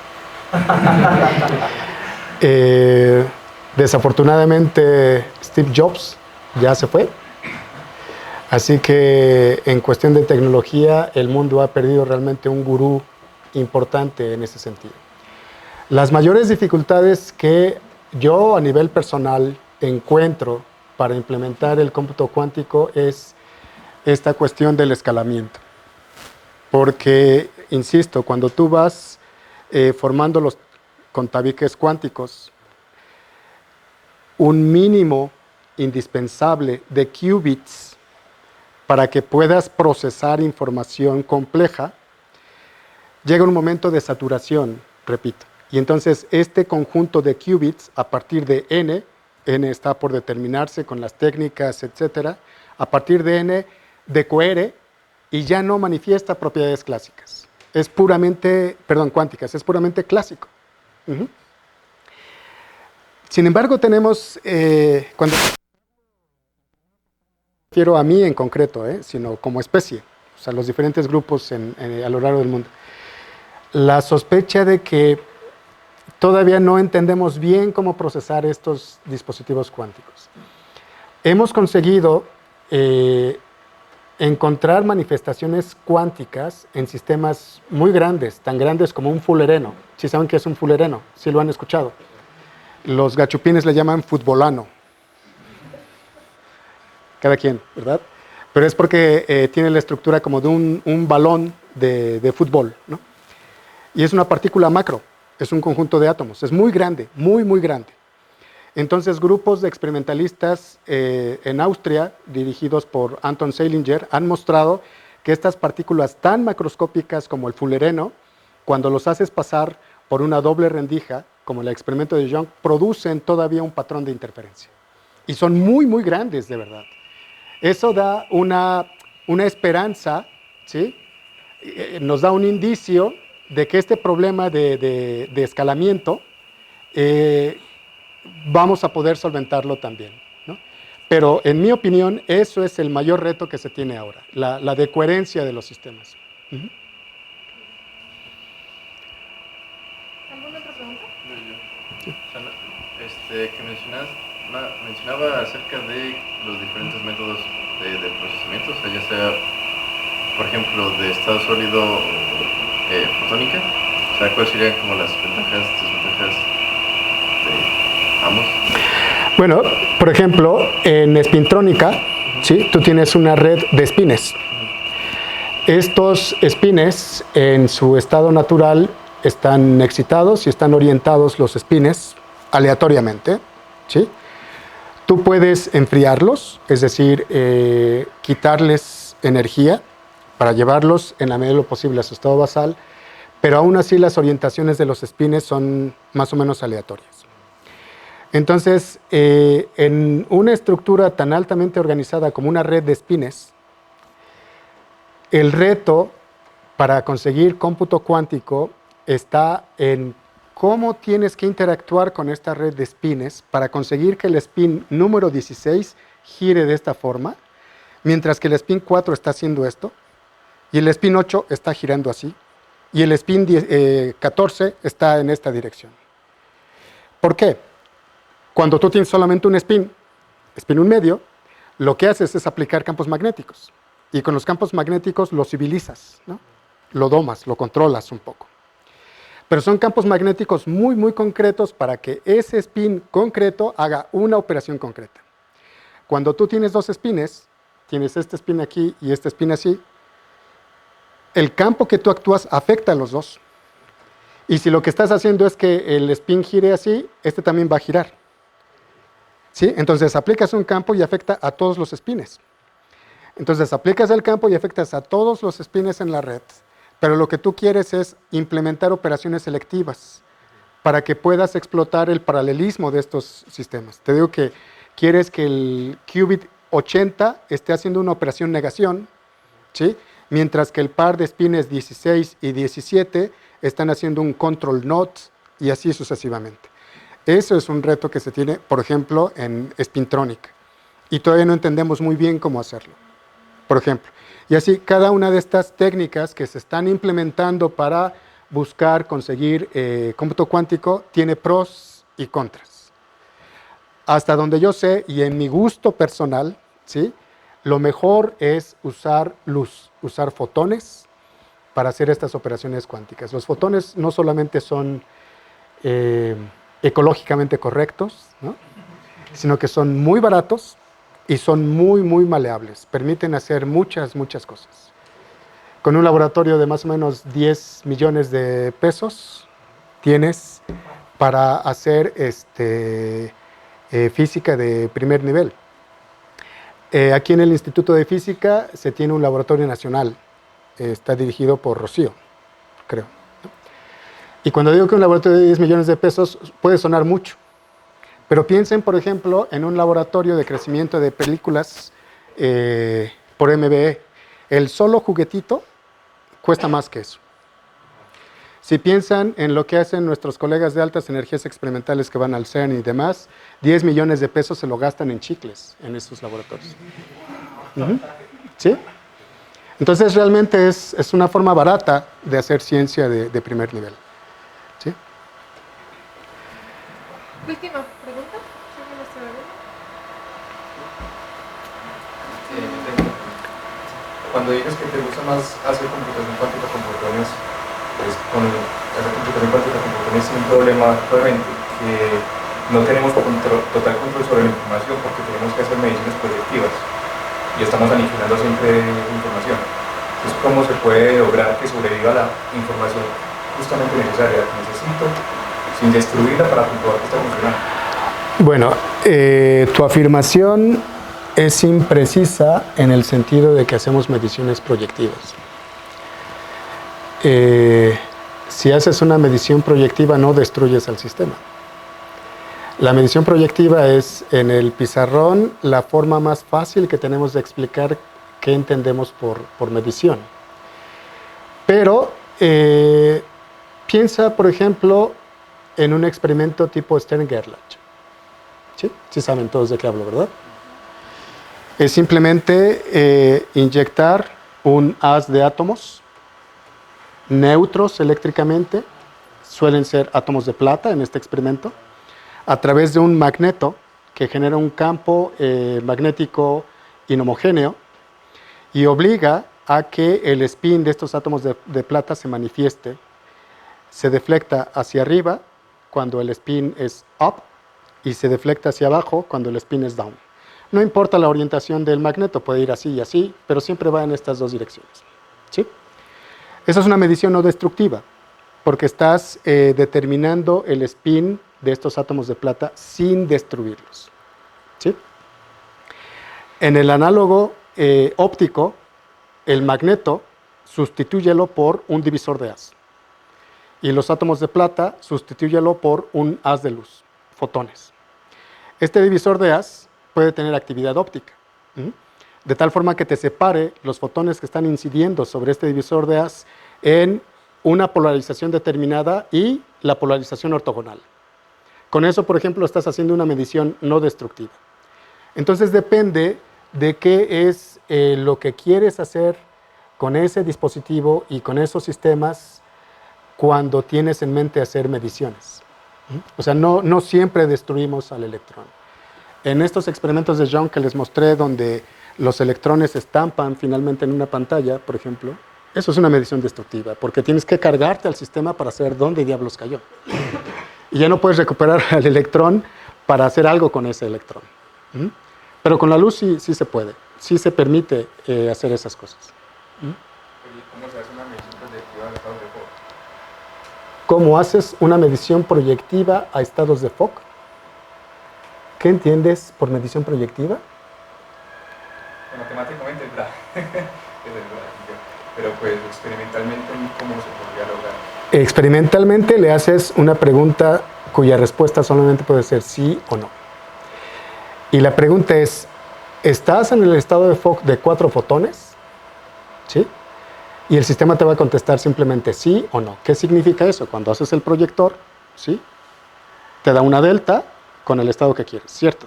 Desafortunadamente, Steve Jobs ya se fue. Así que en cuestión de tecnología, el mundo ha perdido realmente un gurú importante en ese sentido. Las mayores dificultades que yo a nivel personal encuentro para implementar el cómputo cuántico es esta cuestión del escalamiento. Porque, insisto, cuando tú vas formando los con tabiques cuánticos, un mínimo indispensable de qubits para que puedas procesar información compleja, llega un momento de saturación, repito. Y entonces este conjunto de qubits, a partir de n está por determinarse con las técnicas, etcétera, a partir de n decohere y ya no manifiesta propiedades clásicas. Es puramente, cuánticas, es puramente clásico. Sin embargo, tenemos, cuando refiero a mí en concreto, sino como especie, o sea, los diferentes grupos a lo largo del mundo, la sospecha de que todavía no entendemos bien cómo procesar estos dispositivos cuánticos. Hemos conseguido encontrar manifestaciones cuánticas en sistemas muy grandes, tan grandes como un fulereno. ¿Sí saben qué es un fulereno? ¿Sí lo han escuchado? Los gachupines le llaman futbolano. Cada quien, ¿verdad? Pero es porque tiene la estructura como de un balón de fútbol, ¿no? Y es una partícula macro, es un conjunto de átomos, es muy grande, muy, muy grande. Entonces, grupos de experimentalistas en Austria, dirigidos por Anton Zeilinger, han mostrado que estas partículas tan macroscópicas como el fulereno, cuando los haces pasar por una doble rendija, como el experimento de Young, producen todavía un patrón de interferencia. Y son muy, muy grandes, de verdad. Eso da una esperanza, ¿sí? Nos da un indicio de que este problema de escalamiento vamos a poder solventarlo también, ¿no? Pero en mi opinión, eso es el mayor reto que se tiene ahora, la de coherencia de los sistemas. Uh-huh. ¿Alguna otra pregunta? Que mencionaba acerca de los diferentes métodos de procesamiento, o sea, ya sea, por ejemplo, de estado sólido o fotónica, o sea, ¿cuáles serían como las ventajas, desventajas de ambos? Bueno, por ejemplo, en espintrónica, ¿sí? Tú tienes una red de espines. Estos espines, en su estado natural, están excitados y están orientados los espines aleatoriamente, ¿sí? Tú puedes enfriarlos, es decir, quitarles energía para llevarlos en la medida de lo posible a su estado basal, pero aún así las orientaciones de los espines son más o menos aleatorias. Entonces, en una estructura tan altamente organizada como una red de espines, el reto para conseguir cómputo cuántico está en cómo tienes que interactuar con esta red de espines para conseguir que el spin número 16 gire de esta forma, mientras que el spin 4 está haciendo esto, y el spin 8 está girando así, y el spin 14 está en esta dirección. ¿Por qué? Cuando tú tienes solamente un spin 1 medio, lo que haces es aplicar campos magnéticos. Y con los campos magnéticos lo civilizas, ¿no? Lo domas, lo controlas un poco. Pero son campos magnéticos muy, muy concretos para que ese spin concreto haga una operación concreta. Cuando tú tienes dos spines, tienes este spin aquí y este spin así, el campo que tú actúas afecta a los dos. Y si lo que estás haciendo es que el spin gire así, este también va a girar. ¿Sí? Entonces aplicas un campo y afecta a todos los spines. Entonces aplicas el campo y afectas a todos los spines en la red. Pero lo que tú quieres es implementar operaciones selectivas para que puedas explotar el paralelismo de estos sistemas. Te digo que quieres que el qubit 80 esté haciendo una operación negación, ¿sí? Mientras que el par de spines 16 y 17 están haciendo un control not y así sucesivamente. Eso es un reto que se tiene, por ejemplo, en spintrónica. Y todavía no entendemos muy bien cómo hacerlo, por ejemplo. Y así, cada una de estas técnicas que se están implementando para buscar conseguir cómputo cuántico tiene pros y contras. Hasta donde yo sé, y en mi gusto personal, ¿sí? Lo mejor es usar luz, usar fotones para hacer estas operaciones cuánticas. Los fotones no solamente son ecológicamente correctos, ¿no? Sino que son muy baratos y son muy, muy maleables. Permiten hacer muchas, muchas cosas. Con un laboratorio de más o menos 10 millones de pesos, tienes para hacer física de primer nivel. Aquí en el Instituto de Física se tiene un laboratorio nacional. Está dirigido por Rocío, creo. Y cuando digo que un laboratorio de 10 millones de pesos puede sonar mucho. Pero piensen, por ejemplo, en un laboratorio de crecimiento de películas por MBE. El solo juguetito cuesta más que eso. Si piensan en lo que hacen nuestros colegas de altas energías experimentales que van al CERN y demás, 10 millones de pesos se lo gastan en chicles en estos laboratorios. ¿Sí? Entonces realmente es una forma barata de hacer ciencia de primer nivel. ¿Sí? Última pregunta. cuando dices que te gusta más hacer computación cuántica con fotones, pues con hacer computación cuántica con fotones es un problema actualmente, que no tenemos total control sobre la información porque tenemos que hacer mediciones proyectivas y estamos aniquilando siempre información. Entonces, ¿cómo se puede lograr que sobreviva la información justamente necesaria que necesito sin destruirla para comprobar que está funcionando? Bueno, tu afirmación es imprecisa en el sentido de que hacemos mediciones proyectivas. Si haces una medición proyectiva no destruyes el sistema. La medición proyectiva es en el pizarrón la forma más fácil que tenemos de explicar qué entendemos por medición. Pero piensa, por ejemplo, en un experimento tipo Stern-Gerlach. ¿Sí? Sí saben todos de qué hablo, ¿verdad? Es simplemente inyectar un haz de átomos neutros eléctricamente, suelen ser átomos de plata en este experimento, a través de un magneto que genera un campo magnético inhomogéneo y obliga a que el spin de estos átomos de plata se manifieste, se deflecta hacia arriba cuando el spin es up y se deflecta hacia abajo cuando el spin es down. No importa la orientación del magneto, puede ir así y así, pero siempre va en estas dos direcciones. ¿Sí? Esa es una medición no destructiva, porque estás determinando el spin de estos átomos de plata sin destruirlos. ¿Sí? En el análogo óptico, el magneto sustitúyelo por un divisor de haz. Y los átomos de plata sustitúyelo por un haz de luz, fotones. Este divisor de haz puede tener actividad óptica, de tal forma que te separe los fotones que están incidiendo sobre este divisor de haz en una polarización determinada y la polarización ortogonal. Con eso, por ejemplo, estás haciendo una medición no destructiva. Entonces depende de qué es lo que quieres hacer con ese dispositivo y con esos sistemas cuando tienes en mente hacer mediciones. O sea, no siempre destruimos al electrón. En estos experimentos de Young que les mostré, donde los electrones se estampan finalmente en una pantalla, por ejemplo, eso es una medición destructiva, porque tienes que cargarte al sistema para saber dónde diablos cayó. Y ya no puedes recuperar al electrón para hacer algo con ese electrón. Pero con la luz sí se puede, sí se permite hacer esas cosas. ¿Cómo se hace una medición proyectiva de estados de Fock? ¿Cómo haces una medición proyectiva a estados de Fock? ¿Qué entiendes por medición proyectiva? Matemáticamente es verdad, pero pues experimentalmente, ¿cómo se podría lograr? Experimentalmente le haces una pregunta cuya respuesta solamente puede ser sí o no. Y la pregunta es, ¿estás en el estado de Fock de 4 fotones? ¿Sí? Y el sistema te va a contestar simplemente sí o no. ¿Qué significa eso? Cuando haces el proyector, ¿sí? Te da una delta con el estado que quieres, ¿cierto?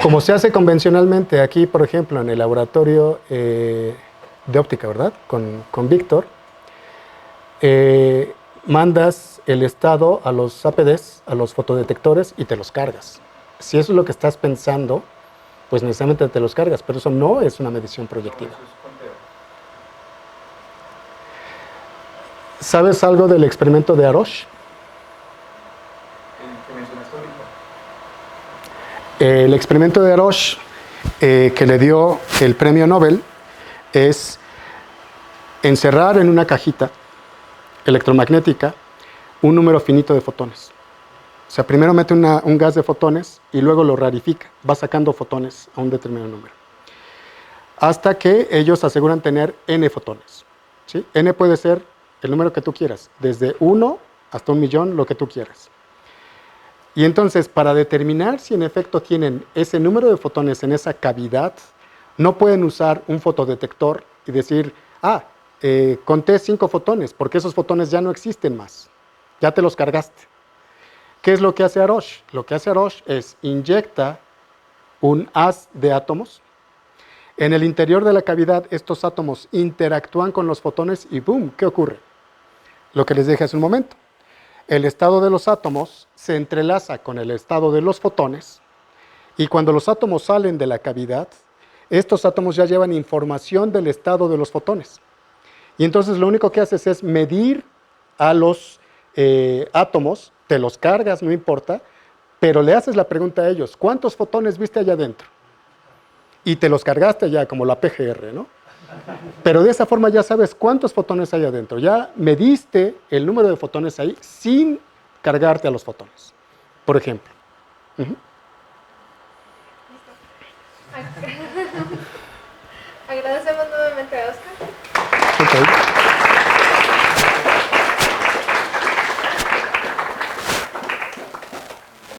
Como se hace convencionalmente aquí, por ejemplo, en el laboratorio de óptica, ¿verdad? Con Víctor, mandas el estado a los APDs, a los fotodetectores, y te los cargas. Si eso es lo que estás pensando, pues necesariamente te los cargas, pero eso no es una medición proyectiva. ¿Sabes algo del experimento de Harosh? ¿Qué mencionaste ahorita? El experimento de Harosh que le dio el premio Nobel es encerrar en una cajita electromagnética un número finito de fotones. O sea, primero mete un gas de fotones y luego lo rarifica, va sacando fotones a un determinado número. Hasta que ellos aseguran tener n fotones. ¿Sí? N puede ser el número que tú quieras, desde 1 hasta 1.000.000, lo que tú quieras. Y entonces, para determinar si en efecto tienen ese número de fotones en esa cavidad, no pueden usar un fotodetector y decir, conté 5 fotones, porque esos fotones ya no existen más. Ya te los cargaste. ¿Qué es lo que hace Harosh? Lo que hace Harosh es inyecta un haz de átomos. En el interior de la cavidad, estos átomos interactúan con los fotones y ¡boom! ¿Qué ocurre? Lo que les dije hace un momento. El estado de los átomos se entrelaza con el estado de los fotones y cuando los átomos salen de la cavidad, estos átomos ya llevan información del estado de los fotones. Y entonces lo único que haces es medir a los átomos, te los cargas, no importa, pero le haces la pregunta a ellos, ¿cuántos fotones viste allá adentro? Y te los cargaste ya, como la PGR, ¿no? Pero de esa forma ya sabes cuántos fotones hay adentro. Ya mediste el número de fotones ahí sin cargarte a los fotones, por ejemplo. Agradecemos nuevamente a Oscar. Okay.